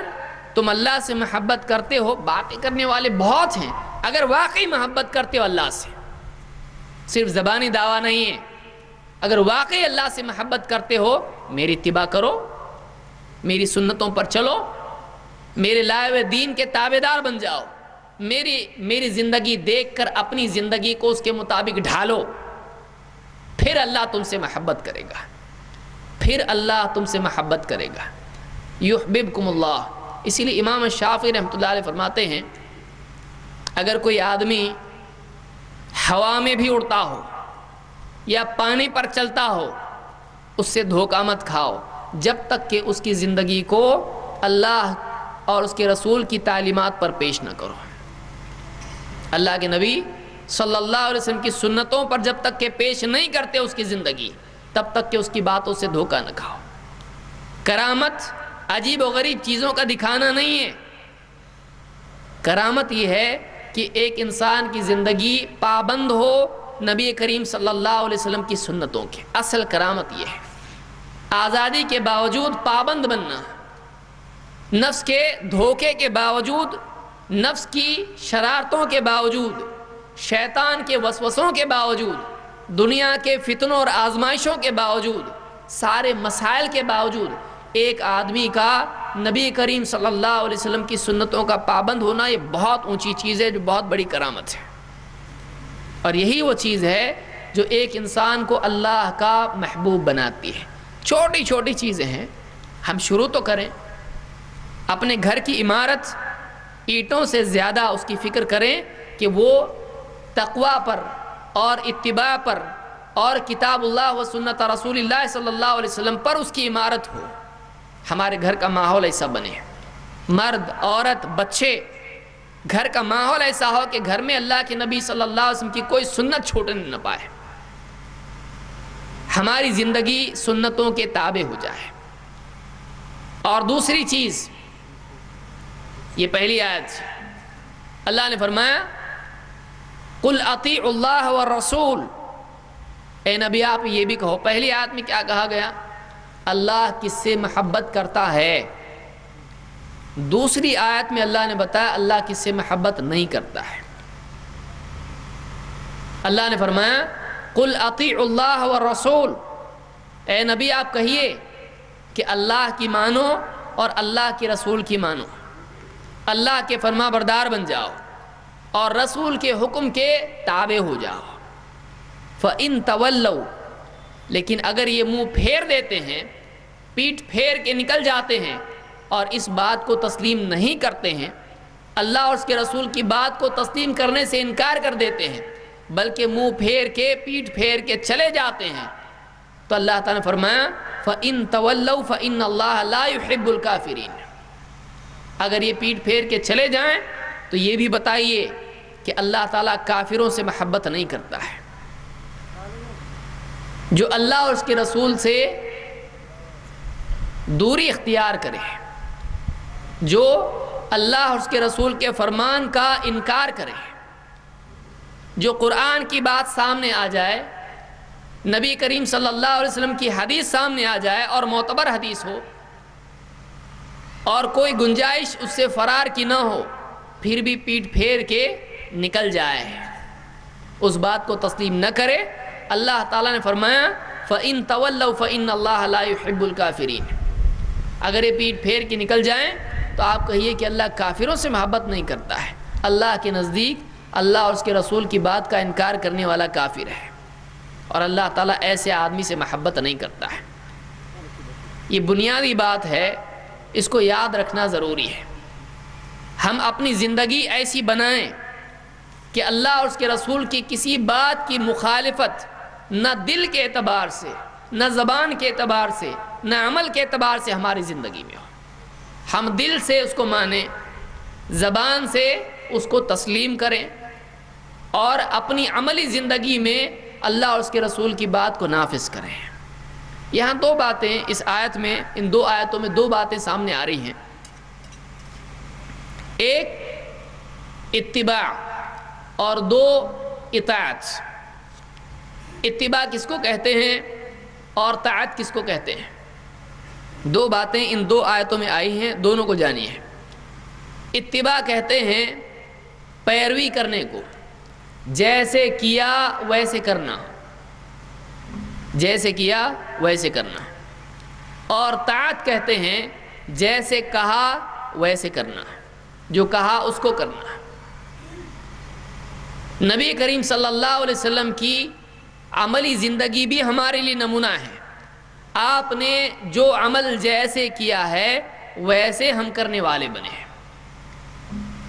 تم اللہ سے محبت کرتے ہو، باتیں کرنے والے بہت ہیں، اگر واقعی محبت کرتے ہو اللہ سے، صرف زبانی دعویٰ نہیں ہے، اگر واقعی اللہ سے محبت کرتے ہو میری اتباع کرو، میری سنتوں پر چلو، میرے لائے ہوئے دین کے تابعدار بن جاؤ، میری زندگی دیکھ کر اپنی زندگی کو اس کے مطابق ڈھالو، پھر اللہ تم سے محبت کرے گا، پھر اللہ تم سے محبت کرے گا۔ یحببکم اللہ۔ اسی لیے امام شافعی رحمۃ اللہ علیہ فرماتے ہیں اگر کوئی آدمی ہوا میں بھی اڑتا ہو یا پانی پر چلتا ہو، اس سے دھوکہ مت کھاؤ جب تک کہ اس کی زندگی کو اللہ اور اس کے رسول کی تعلیمات پر پیش نہ کرو۔ اللہ کے نبی صلی اللہ علیہ وسلم کی سنتوں پر جب تک کہ پیش نہیں کرتے اس کی زندگی، تب تک کہ اس کی باتوں سے دھوکہ نہ کھاؤ۔ کرامت عجیب و غریب چیزوں کا دکھانا نہیں ہے، کرامت یہ ہے کہ ایک انسان کی زندگی پابند ہو نبی کریم صلی اللہ علیہ وسلم کی سنتوں کے، اصل کرامت یہ ہے۔ آزادی کے باوجود پابند بننا، نفس کے دھوکے کے باوجود، نفس کی شرارتوں کے باوجود، شیطان کے وسوسوں کے باوجود، دنیا کے فتنوں اور آزمائشوں کے باوجود، سارے مسائل کے باوجود ایک آدمی کا نبی کریم صلی اللہ علیہ وسلم کی سنتوں کا پابند ہونا، یہ بہت اونچی چیز ہے، جو بہت بڑی کرامت ہے۔ اور یہی وہ چیز ہے جو ایک انسان کو اللہ کا محبوب بناتی ہے۔ چھوٹی چھوٹی چیزیں ہیں، ہم شروع تو کریں، اپنے گھر کی عمارت اینٹوں سے زیادہ اس کی فکر کریں کہ وہ تقوی پر اور اتباع پر اور کتاب اللہ و سنت رسول اللہ صلی اللہ علیہ وسلم پر اس کی عمارت ہو۔ ہمارے گھر کا ماحول ایسا بنے، مرد، عورت، بچے، گھر کا ماحول ایسا ہو کہ گھر میں اللہ کے نبی صلی اللہ علیہ وسلم کی کوئی سنت چھوٹنے نہ پائے، ہماری زندگی سنتوں کے تابع ہو جائے۔ اور دوسری چیز، یہ پہلی آیت، اللہ نے فرمایا قُلْ أَطِيعُوا اللَّهَ وَالرَّسُولَ، اے نبی آپ یہ بھی کہو۔ پہلی آیت میں کیا کہا گیا؟ اللہ کس سے محبت کرتا ہے۔ دوسری آیت میں اللہ نے بتایا اللہ کس سے محبت نہیں کرتا ہے۔ اللہ نے فرمایا قُلْ أَطِيعُوا اللَّهَ وَالرَّسُولَ، اے نبی آپ کہیے کہ اللہ کی مانو اور اللہ کے رسول کی مانو، اللہ کے فرما بردار بن جاؤ اور رسول کے حکم کے تابع ہو جاؤ۔ فَإِن تَوَلَّوْا، لیکن اگر یہ منہ پھیر دیتے ہیں، پیٹھ پھیر کے نکل جاتے ہیں اور اس بات کو تسلیم نہیں کرتے ہیں، اللہ اور اس کے رسول کی بات کو تسلیم کرنے سے انکار کر دیتے ہیں، بلکہ منہ پھیر کے پیٹھ پھیر کے چلے جاتے ہیں، تو اللہ تعالیٰ نے فرمایا فَإِن تَوَلَّوْا فَإِنَّ اللَّهَ لَا يُحِبُّ الْكَافِرِينَ۔ اگر یہ پیٹھ پھیر کے چلے جائیں تو یہ بھی بتائیے کہ اللہ تعالیٰ کافروں سے محبت نہیں کرتا ہے۔ جو اللہ اور اس کے رسول سے دوری اختیار کرے، جو اللہ اور اس کے رسول کے فرمان کا انکار کرے، جو قرآن کی بات سامنے آ جائے، نبی کریم صلی اللہ علیہ وسلم کی حدیث سامنے آ جائے اور معتبر حدیث ہو اور کوئی گنجائش اس سے فرار کی نہ ہو، پھر بھی پیٹھ پھیر کے نکل جائے، اس بات کو تسلیم نہ کرے، اللہ تعالیٰ نے فرمایا فَإِن تَوَلَّوْا فَإِنَّ اللَّهَ لَا يُحِبُّ الْكَافِرِينَ۔ اگر یہ پیٹھ پھیر کے نکل جائیں تو آپ کہیے کہ اللہ کافروں سے محبت نہیں کرتا ہے۔ اللہ کے نزدیک اللہ اور اس کے رسول کی بات کا انکار کرنے والا کافر ہے، اور اللہ تعالیٰ ایسے آدمی سے محبت نہیں کرتا ہے۔ یہ بنیادی بات ہے، اس کو یاد رکھنا ضروری ہے۔ ہم اپنی زندگی ایسی بنائیں کہ اللہ اور اس کے رسول کی کسی بات کی مخالفت نہ دل کے اعتبار سے، نہ زبان کے اعتبار سے، نہ عمل کے اعتبار سے ہماری زندگی میں ہو۔ ہم دل سے اس کو مانیں، زبان سے اس کو تسلیم کریں، اور اپنی عملی زندگی میں اللہ اور اس کے رسول کی بات کو نافذ کریں۔ یہاں دو باتیں اس آیت میں، ان دو آیتوں میں دو باتیں سامنے آ رہی ہیں۔ ایک اتباع اور دو اطاعت۔ اتباع کس کو کہتے ہیں اور طاعت کس کو کہتے ہیں؟ دو باتیں ان دو آیتوں میں آئی ہیں، دونوں کو جانیے۔ اتباع کہتے ہیں پیروی کرنے کو، جیسے کیا ویسے کرنا، جیسے کیا ویسے کرنا، اور طاعت کہتے ہیں جیسے کہا ویسے کرنا، جو کہا اس کو کرنا۔ نبی کریم صلی اللہ علیہ وسلم کی عملی زندگی بھی ہمارے لیے نمونہ ہے۔ آپ نے جو عمل جیسے کیا ہے ویسے ہم کرنے والے بنے ہیں،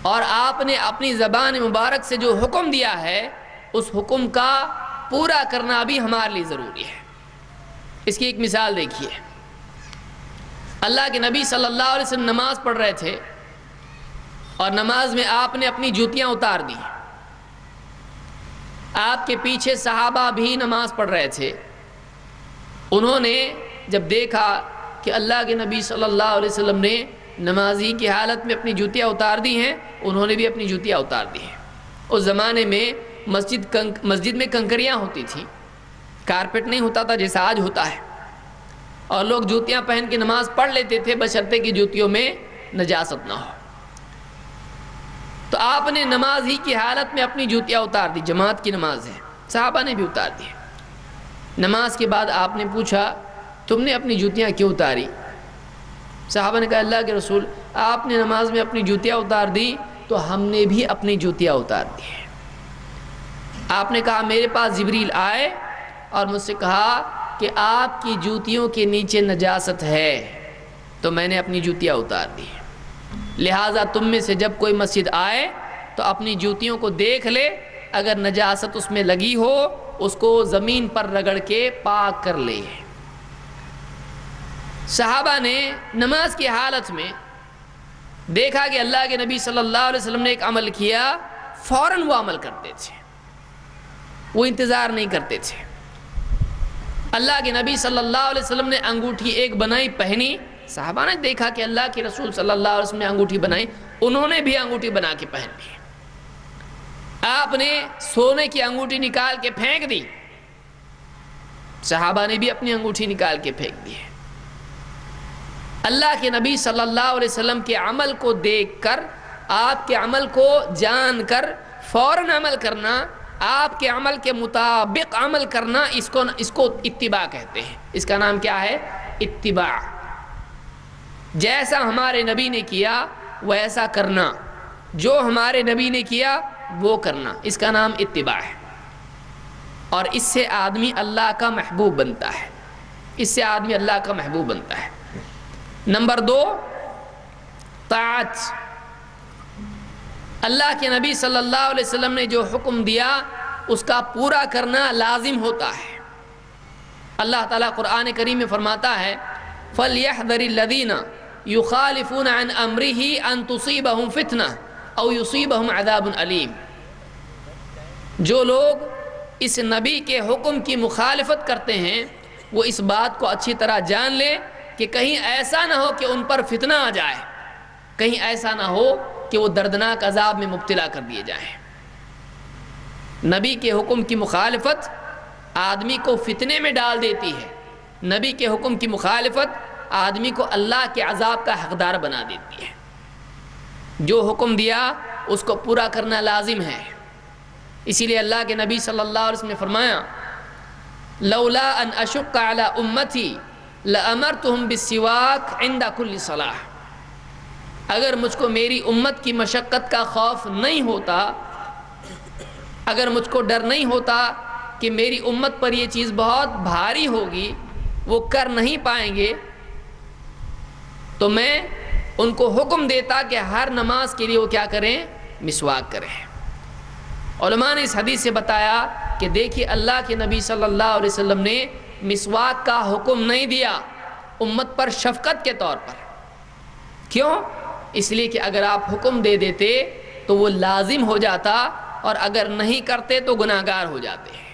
اور آپ نے اپنی زبان مبارک سے جو حکم دیا ہے اس حکم کا پورا کرنا بھی ہمارے لیے ضروری ہے۔ اس کی ایک مثال دیکھیے، اللہ کے نبی صلی اللہ علیہ وسلم نماز پڑھ رہے تھے اور نماز میں آپ نے اپنی جوتیاں اتار دی۔ آپ کے پیچھے صحابہ بھی نماز پڑھ رہے تھے، انہوں نے جب دیکھا کہ اللہ کے نبی صلی اللہ علیہ وسلم نے نمازی کی حالت میں اپنی جوتیاں اتار دی ہیں، انہوں نے بھی اپنی جوتیاں اتار دی ہیں۔ اس زمانے میں مسجد میں کنکریاں ہوتی تھیں، کارپیٹ نہیں ہوتا تھا جیسا آج ہوتا ہے۔ اور لوگ جوتیاں پہن کے نماز پڑھ لیتے تھے بشرطے کہ جوتیوں میں نجاست نہ ہو۔ تو آپ نے نماز ہی کی حالت میں اپنی جوتیاں اتار دی، جماعت کی نماز ہے، صحابہ نے بھی اتار دی۔ نماز کے بعد آپ نے پوچھا تم نے اپنی جوتیاں کیوں اتاری؟ صحابہ نے کہا اللہ کے رسول آپ نے نماز میں اپنی جوتیاں اتار دی تو ہم نے بھی اپنی جوتیاں اتار دی ہیں۔ آپ نے کہا میرے پاس جبریل آئے اور مجھ سے کہا کہ آپ کی جوتیوں کے نیچے نجاست ہے تو میں نے اپنی جوتیاں اتار دی، لہٰذا تم میں سے جب کوئی مسجد آئے تو اپنی جوتیوں کو دیکھ لے، اگر نجاست اس میں لگی ہو اس کو زمین پر رگڑ کے پاک کر لے۔ صحابہ نے نماز کی حالت میں دیکھا کہ اللہ کے نبی صلی اللہ علیہ وسلم نے ایک عمل کیا، فوراً وہ عمل کرتے تھے، وہ انتظار نہیں کرتے تھے۔ اللہ کے نبی صلی اللہ علیہ وسلم نے انگوٹھی ایک بنائی، پہنی، صحابہ نے دیکھا کہ اللہ کے رسول صلی اللہ علیہ وسلم نے انگوٹھی بنائی، انہوں نے بھی انگوٹھی بنا کے پہن لی۔ آپ نے سونے کی انگوٹھی نکال کے پھینک دی، صحابہ نے بھی اپنی انگوٹھی نکال کے پھینک دی۔ اللہ کے نبی صلی اللہ علیہ وسلم کے عمل کو دیکھ کر، آپ کے عمل کو جان کر فوراً عمل کرنا، آپ کے عمل کے مطابق عمل کرنا، اس کو اتباع کہتے ہیں۔ اس کا نام کیا ہے؟ اتباع۔ جیسا ہمارے نبی نے کیا ویسا کرنا، جو ہمارے نبی نے کیا وہ کرنا، اس کا نام اتباع ہے۔ اور اس سے آدمی اللہ کا محبوب بنتا ہے، اس سے آدمی اللہ کا محبوب بنتا ہے۔ نمبر 2، طاعت۔ اللہ کے نبی صلی اللہ علیہ وسلم نے جو حکم دیا اس کا پورا کرنا لازم ہوتا ہے۔ اللہ تعالیٰ قرآن کریم میں فرماتا ہے فَلْيَحْذَرِ الَّذِينَ يُخَالِفُونَ عَنْ أَمْرِهِ أَن تُصِيبَهُمْ فِتْنَةٌ أَوْ يُصِيبَهُمْ عَذَابٌ أَلِيمٌ۔ جو لوگ اس نبی کے حکم کی مخالفت کرتے ہیں وہ اس بات کو اچھی طرح جان لیں کہ کہیں ایسا نہ ہو کہ ان پر فتنہ آ جائے، کہیں ایسا نہ ہو کہ وہ دردناک عذاب میں مبتلا کر دیے جائیں۔ نبی کے حکم کی مخالفت آدمی کو فتنے میں ڈال دیتی ہے، نبی کے حکم کی مخالفت آدمی کو اللہ کے عذاب کا حقدار بنا دیتی ہے۔ جو حکم دیا اس کو پورا کرنا لازم ہے۔ اسی لیے اللہ کے نبی صلی اللہ علیہ وسلم نے فرمایا لولا ان اشق علی امتی لامرتهم بالسواک عند کل صلاۃ۔ اگر مجھ کو میری امت کی مشقت کا خوف نہیں ہوتا، اگر مجھ کو ڈر نہیں ہوتا کہ میری امت پر یہ چیز بہت بھاری ہوگی، وہ کر نہیں پائیں گے، تو میں ان کو حکم دیتا کہ ہر نماز کے لیے وہ کیا کریں؟ مسواک کریں۔ علماء نے اس حدیث سے بتایا کہ دیکھیے اللہ کے نبی صلی اللہ علیہ وسلم نے مسواک کا حکم نہیں دیا امت پر شفقت کے طور پر۔ کیوں؟ اس لیے کہ اگر آپ حکم دے دیتے تو وہ لازم ہو جاتا، اور اگر نہیں کرتے تو گناہگار ہو جاتے ہیں۔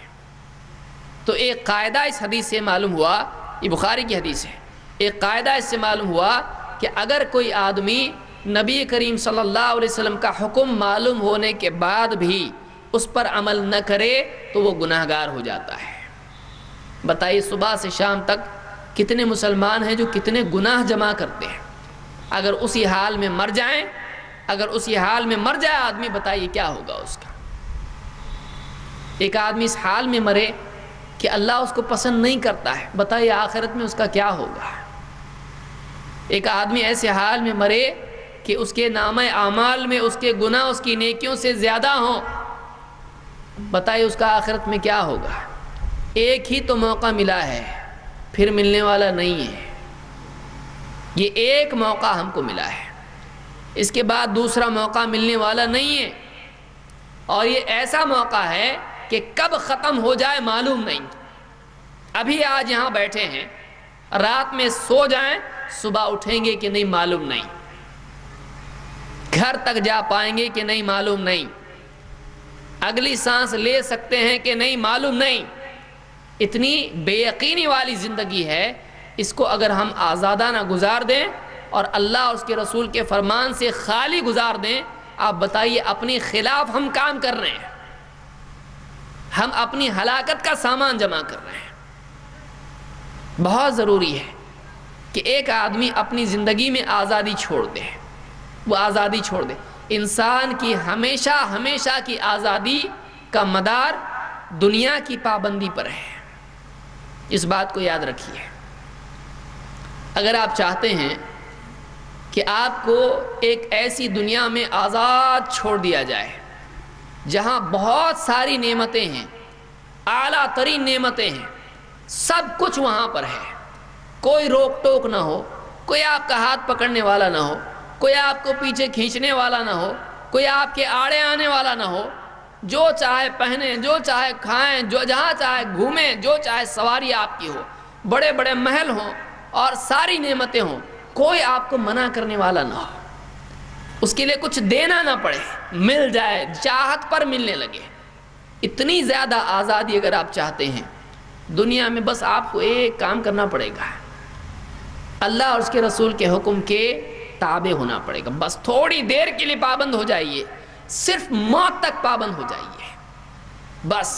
تو ایک قاعدہ اس حدیث سے معلوم ہوا، یہ بخاری کی حدیث ہے، ایک قاعدہ اس سے معلوم ہوا کہ اگر کوئی آدمی نبی کریم صلی اللہ علیہ وسلم کا حکم معلوم ہونے کے بعد بھی اس پر عمل نہ کرے تو وہ گناہگار ہو جاتا ہے۔ بتائیے صبح سے شام تک کتنے مسلمان ہیں جو کتنے گناہ جمع کرتے ہیں، اگر اسی حال میں مر جائیں، اگر اسی حال میں مر جائے آدمی، بتائیے کیا ہوگا اس کا۔ ایک آدمی اس حال میں مرے کہ اللہ اس کو پسند نہیں کرتا ہے، بتائیے آخرت میں اس کا کیا ہوگا۔ ایک آدمی ایسے حال میں مرے کہ اس کے نامہ اعمال میں اس کے گناہ اس کی نیکیوں سے زیادہ ہوں، بتائیے اس کا آخرت میں کیا ہوگا۔ ایک ہی تو موقع ملا ہے، پھر ملنے والا نہیں ہے۔ یہ ایک موقع ہم کو ملا ہے، اس کے بعد دوسرا موقع ملنے والا نہیں ہے، اور یہ ایسا موقع ہے کہ کب ختم ہو جائے معلوم نہیں۔ ابھی آج یہاں بیٹھے ہیں، رات میں سو جائیں، صبح اٹھیں گے کہ نہیں معلوم نہیں، گھر تک جا پائیں گے کہ نہیں معلوم نہیں، اگلی سانس لے سکتے ہیں کہ نہیں معلوم نہیں۔ اتنی بے یقینی والی زندگی ہے، اس کو اگر ہم آزادانہ گزار دیں اور اللہ اور اس کے رسول کے فرمان سے خالی گزار دیں، آپ بتائیے اپنی خلاف ہم کام کر رہے ہیں، ہم اپنی ہلاکت کا سامان جمع کر رہے ہیں۔ بہت ضروری ہے کہ ایک آدمی اپنی زندگی میں آزادی چھوڑ دے، وہ آزادی چھوڑ دے۔ انسان کی ہمیشہ ہمیشہ کی آزادی کا مدار دنیا کی پابندی پر ہے، اس بات کو یاد رکھیے۔ اگر آپ چاہتے ہیں کہ آپ کو ایک ایسی دنیا میں آزاد چھوڑ دیا جائے جہاں بہت ساری نعمتیں ہیں، اعلیٰ ترین نعمتیں ہیں، سب کچھ وہاں پر ہے، کوئی روک ٹوک نہ ہو، کوئی آپ کا ہاتھ پکڑنے والا نہ ہو، کوئی آپ کو پیچھے کھینچنے والا نہ ہو، کوئی آپ کے آڑے آنے والا نہ ہو، جو چاہے پہنیں، جو چاہے کھائیں، جو جہاں چاہے گھومیں، جو چاہے سواری آپ کی ہو، بڑے بڑے محل ہوں اور ساری نعمتیں ہوں، کوئی آپ کو منع کرنے والا نہ ہو، اس کے لیے کچھ دینا نہ پڑے، مل جائے، چاہت پر ملنے لگے۔ اتنی زیادہ آزادی اگر آپ چاہتے ہیں دنیا میں، بس آپ کو ایک کام کرنا پڑے گا، اللہ اور اس کے رسول کے حکم کے تابع ہونا پڑے گا۔ بس تھوڑی دیر کے لیے پابند ہو جائیے، صرف موت تک پابند ہو جائیے، بس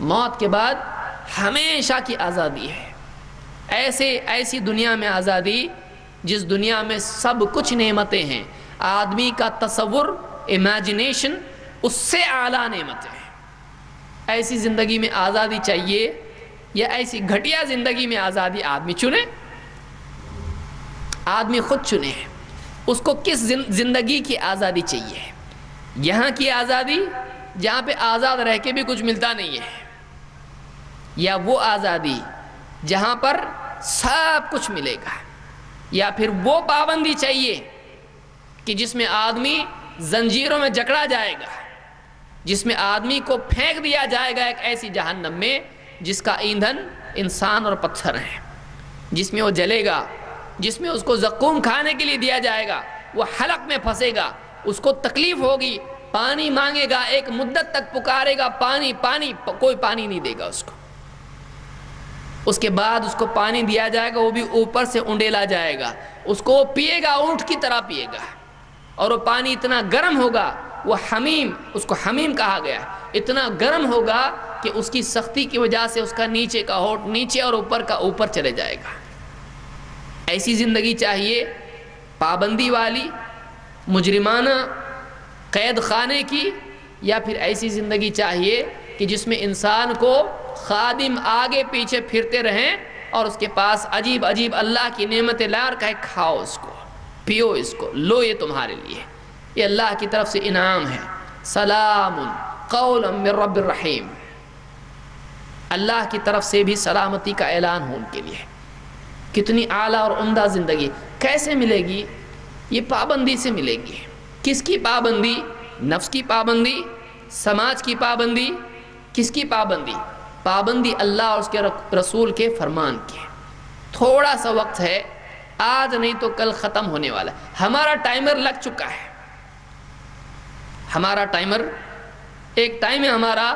موت کے بعد ہمیشہ کی آزادی ہے۔ ایسی دنیا میں آزادی جس دنیا میں سب کچھ نعمتیں ہیں، آدمی کا تصور، امیجنیشن اس سے اعلیٰ نعمتیں ہیں۔ ایسی زندگی میں آزادی چاہیے یا ایسی گھٹیا زندگی میں آزادی آدمی چنے؟ آدمی خود چنے اس کو کس زندگی کی آزادی چاہیے۔ یہاں کی آزادی جہاں پہ آزاد رہ کے بھی کچھ ملتا نہیں ہے، یا وہ آزادی جہاں پر سب کچھ ملے گا، یا پھر وہ پابندی چاہیے کہ جس میں آدمی زنجیروں میں جکڑا جائے گا، جس میں آدمی کو پھینک دیا جائے گا ایک ایسی جہنم میں جس کا ایندھن انسان اور پتھر ہے، جس میں وہ جلے گا، جس میں اس کو زقوم کھانے کے لیے دیا جائے گا، وہ حلق میں پھنسے گا، اس کو تکلیف ہوگی، پانی مانگے گا، ایک مدت تک پکارے گا پانی پانی، کوئی پانی نہیں دے گا اس کو۔ اس کے بعد اس کو پانی دیا جائے گا، وہ بھی اوپر سے انڈیلا جائے گا، اس کو وہ پیے گا، اونٹ کی طرح پیے گا، اور وہ پانی اتنا گرم ہوگا، وہ حمیم، اس کو حمیم کہا گیا، اتنا گرم ہوگا کہ اس کی سختی کی وجہ سے اس کا نیچے کا ہونٹ نیچے اور اوپر کا اوپر چلے جائے گا۔ ایسی زندگی چاہیے پابندی والی، مجرمانہ، قید خانے کی، یا پھر ایسی زندگی چاہیے کہ جس میں انسان کو خادم آگے پیچھے پھرتے رہیں اور اس کے پاس عجیب عجیب اللہ کی نعمتیں لا اور کہے کھاؤ اس کو، پیو اس کو، لو یہ تمہارے لیے، یہ اللہ کی طرف سے انعام ہے، سلام قولا من رب الرحیم، اللہ کی طرف سے بھی سلامتی کا اعلان ہو ان کے لیے۔ کتنی اعلیٰ اور عمدہ زندگی کیسے ملے گی؟ یہ پابندی سے ملے گی۔ کس کی پابندی؟ نفس کی پابندی، سماج کی پابندی، کس کی پابندی؟ پابندی اللہ اور اس کے رسول کے فرمان کی۔ تھوڑا سا وقت ہے، آج نہیں تو کل ختم ہونے والا ہے، ہمارا ٹائمر لگ چکا ہے، ہمارا ٹائمر، ایک ٹائم ہے ہمارا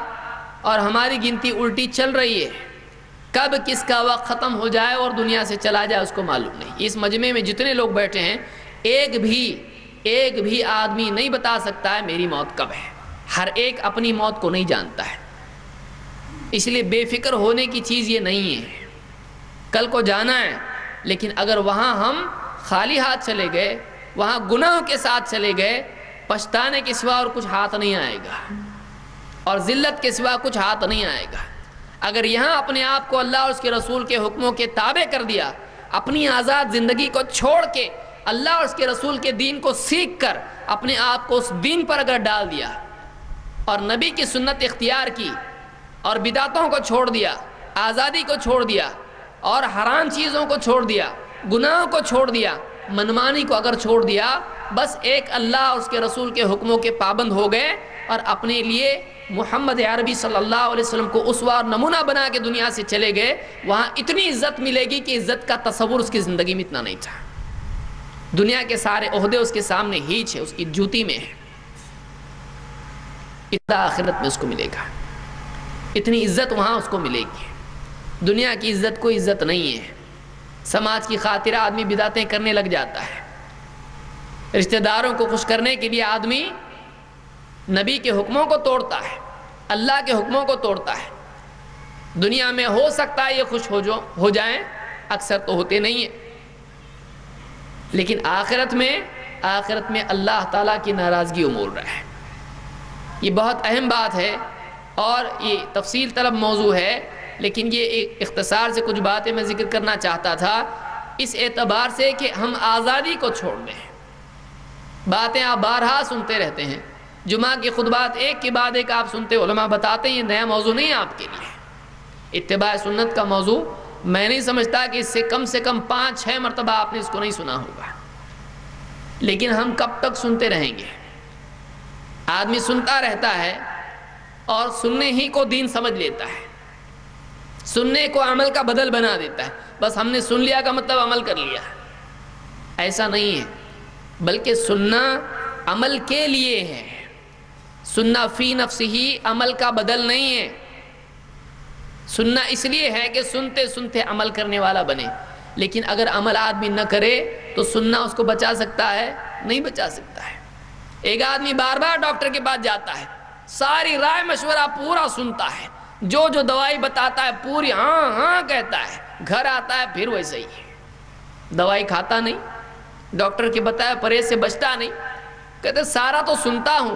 اور ہماری گنتی الٹی چل رہی ہے، کب کس کا وقت ختم ہو جائے اور دنیا سے چلا جائے اس کو معلوم نہیں۔ اس مجمع میں جتنے لوگ بیٹھے ہیں ایک بھی آدمی نہیں بتا سکتا ہے میری موت کب ہے، ہر ایک اپنی موت کو نہیں جانتا ہے، اس لیے بے فکر ہونے کی چیز یہ نہیں ہے، کل کو جانا ہے، لیکن اگر وہاں ہم خالی ہاتھ چلے گئے، وہاں گناہوں کے ساتھ چلے گئے، پچھتانے کے سوا اور کچھ ہاتھ نہیں آئے گا، اور ذلت کے سوا کچھ ہاتھ نہیں آئے گا۔ اگر یہاں اپنے آپ کو اللہ اور اس کے رسول کے حکموں کے تابع کر دیا، اپنی آزاد زندگی کو چھوڑ کے اللہ اور اس کے رسول کے دین کو سیکھ کر اپنے آپ کو اس دین پر اگر ڈال دیا اور نبی کی سنت اختیار کی اور بدعتوں کو چھوڑ دیا، آزادی کو چھوڑ دیا اور حرام چیزوں کو چھوڑ دیا، گناہوں کو چھوڑ دیا، منمانی کو اگر چھوڑ دیا، بس ایک اللہ اور اس کے رسول کے حکموں کے پابند ہو گئے اور اپنے لیے محمد عربی صلی اللہ علیہ وسلم کو اسوہ اور نمونہ بنا کے دنیا سے چلے گئے، وہاں اتنی عزت ملے گی کہ عزت کا تصور اس کی زندگی میں اتنا نہیں تھا۔ دنیا کے سارے عہدے اس کے سامنے ہیچ ہے، اس کی جوتی میں ہے، اتنا آخرت میں اس کو ملے گا، اتنی عزت وہاں اس کو ملے گی۔ دنیا کی عزت کوئی عزت نہیں ہے، سماج کی خاطر آدمی بدعتیں کرنے لگ جاتا ہے، رشتہ داروں کو خوش کرنے کے لیے آدمی نبی کے حکموں کو توڑتا ہے، اللہ کے حکموں کو توڑتا ہے۔ دنیا میں ہو سکتا ہے یہ خوش ہو جائیں، اکثر تو ہوتے نہیں ہیں، لیکن آخرت میں اللہ تعالیٰ کی ناراضگی امور رہا ہے۔ یہ بہت اہم بات ہے اور یہ تفصیل طلب موضوع ہے، لیکن یہ ایک اختصار سے کچھ باتیں میں ذکر کرنا چاہتا تھا، اس اعتبار سے کہ ہم آزادی کو چھوڑ دیں۔ باتیں آپ بارہا سنتے رہتے ہیں، جمعہ کے خطبات ایک کے بعد ایک آپ سنتے، علماء بتاتے ہیں یہ نیا موضوع نہیں ہے آپ کے لیے۔ اتباع سنت کا موضوع میں نہیں سمجھتا کہ اس سے کم 5-6 مرتبہ آپ نے اس کو نہیں سنا ہوگا، لیکن ہم کب تک سنتے رہیں گے؟ آدمی سنتا رہتا ہے اور سننے ہی کو دین سمجھ لیتا ہے، سننے کو عمل کا بدل بنا دیتا ہے، بس ہم نے سن لیا کا مطلب عمل کر لیا۔ ایسا نہیں ہے، بلکہ سننا عمل کے لیے ہے، سننا فی نفسہ ہی عمل کا بدل نہیں ہے۔ سننا اس لیے ہے کہ سنتے سنتے عمل کرنے والا بنے، لیکن اگر عمل آدمی نہ کرے تو سننا اس کو بچا سکتا ہے؟ نہیں بچا سکتا ہے۔ ایک آدمی بار بار ڈاکٹر کے پاس جاتا ہے، ساری رائے مشورہ پورا سنتا ہے، جو دوائی بتاتا ہے پوری ہاں ہاں کہتا ہے، گھر آتا ہے پھر ویسے ہی ہے، دوائی کھاتا نہیں، ڈاکٹر کے بتایا پرہیز سے بچتا نہیں، کہتے سارا تو سنتا ہوں،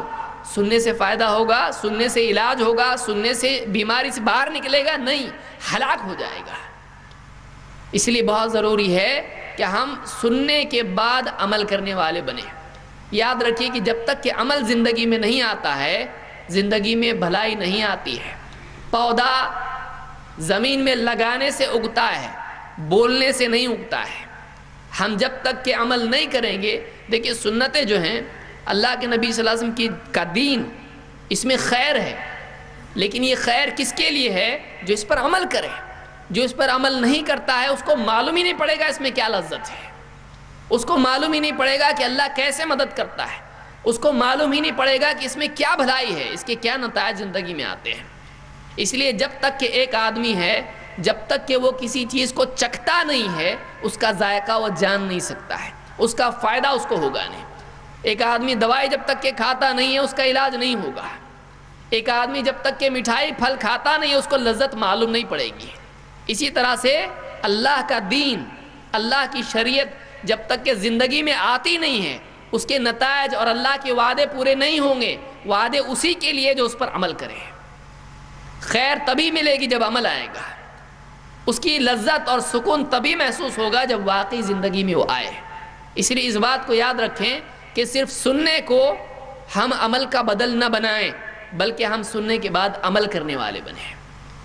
سننے سے فائدہ ہوگا، سننے سے علاج ہوگا، سننے سے بیماری سے باہر نکلے گا؟ نہیں، ہلاک ہو جائے گا۔ اس لیے بہت ضروری ہے کہ ہم سننے کے بعد عمل کرنے والے بنیں۔ یاد رکھیے کہ جب تک کہ عمل زندگی میں نہیں آتا ہے، زندگی میں بھلائی نہیں آتی ہے۔ پودا زمین میں لگانے سے اگتا ہے، بولنے سے نہیں اگتا ہے۔ ہم جب تک کہ عمل نہیں کریں گے، دیکھیں سنتیں جو ہیں اللہ کے نبی صلی اللہ علیہ وسلم کا دین، اس میں خیر ہے، لیکن یہ خیر کس کے لیے ہے؟ جو اس پر عمل کرے۔ جو اس پر عمل نہیں کرتا ہے اس کو معلوم ہی نہیں پڑے گا اس میں کیا لذت ہے، اس کو معلوم ہی نہیں پڑے گا کہ اللہ کیسے مدد کرتا ہے، اس کو معلوم ہی نہیں پڑے گا کہ اس میں کیا بھلائی ہے، اس کے کیا نتائج زندگی میں آتے ہیں۔ اس لیے جب تک کہ ایک آدمی ہے، جب تک کہ وہ کسی چیز کو چکھتا نہیں ہے، اس کا ذائقہ وہ جان نہیں سکتا ہے، اس کا فائدہ اس کو ہوگا نہیں۔ ایک آدمی دوائی جب تک کہ کھاتا نہیں ہے اس کا علاج نہیں ہوگا۔ ایک آدمی جب تک کہ مٹھائی پھل کھاتا نہیں ہے اس کو لذت معلوم نہیں پڑے گی۔ اسی طرح سے اللہ کا دین، اللہ کی شریعت جب تک کہ زندگی میں آتی نہیں ہے، اس کے نتائج اور اللہ کے وعدے پورے نہیں ہوں گے۔ وعدے اسی کے لیے جو اس پر عمل کرے۔ خیر تبھی ملے گی جب عمل آئے گا، اس کی لذت اور سکون تبھی محسوس ہوگا جب واقعی زندگی میں وہ آئے۔ اس لیے اس بات کو یاد رکھیں کہ صرف سننے کو ہم عمل کا بدل نہ بنائیں، بلکہ ہم سننے کے بعد عمل کرنے والے بنیں۔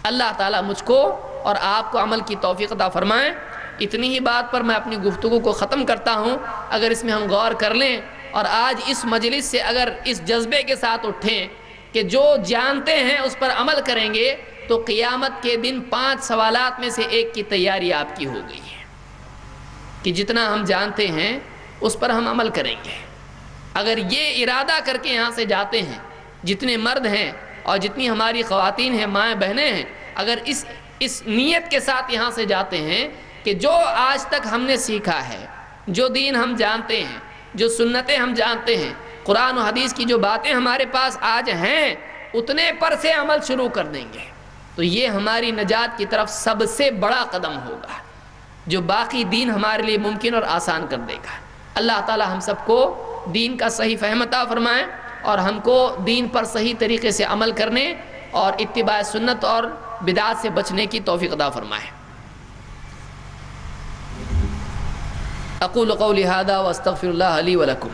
اللہ تعالیٰ مجھ کو اور آپ کو عمل کی توفیق عطا فرمائے۔ اتنی ہی بات پر میں اپنی گفتگو کو ختم کرتا ہوں۔ اگر اس میں ہم غور کر لیں اور آج اس مجلس سے اگر اس جذبے کے ساتھ اٹھیں کہ جو جانتے ہیں اس پر عمل کریں گے، تو قیامت کے دن 5 سوالات میں سے ایک کی تیاری آپ کی ہو گئی ہے کہ جتنا ہم جانتے ہیں اس پر ہم عمل کریں گے۔ اگر یہ ارادہ کر کے یہاں سے جاتے ہیں، جتنے مرد ہیں اور جتنی ہماری خواتین ہیں، مائیں بہنیں ہیں، اگر اس نیت کے ساتھ یہاں سے جاتے ہیں کہ جو آج تک ہم نے سیکھا ہے، جو دین ہم جانتے ہیں، جو سنتیں ہم جانتے ہیں، قرآن و حدیث کی جو باتیں ہمارے پاس آج ہیں، اتنے پر سے عمل شروع کر دیں گے، تو یہ ہماری نجات کی طرف سب سے بڑا قدم ہوگا، جو باقی دین ہمارے لیے ممکن اور آسان کر دے گا۔ اللہ تعالی ہم سب کو دین کا صحیح فہم عطا فرمائے اور ہم کو دین پر صحیح طریقے سے عمل کرنے اور اتباع سنت اور بدعات سے بچنے کی توفیق عطا فرمائے۔ اقول قولی ھذا واستغفر اللہ لی ولکم۔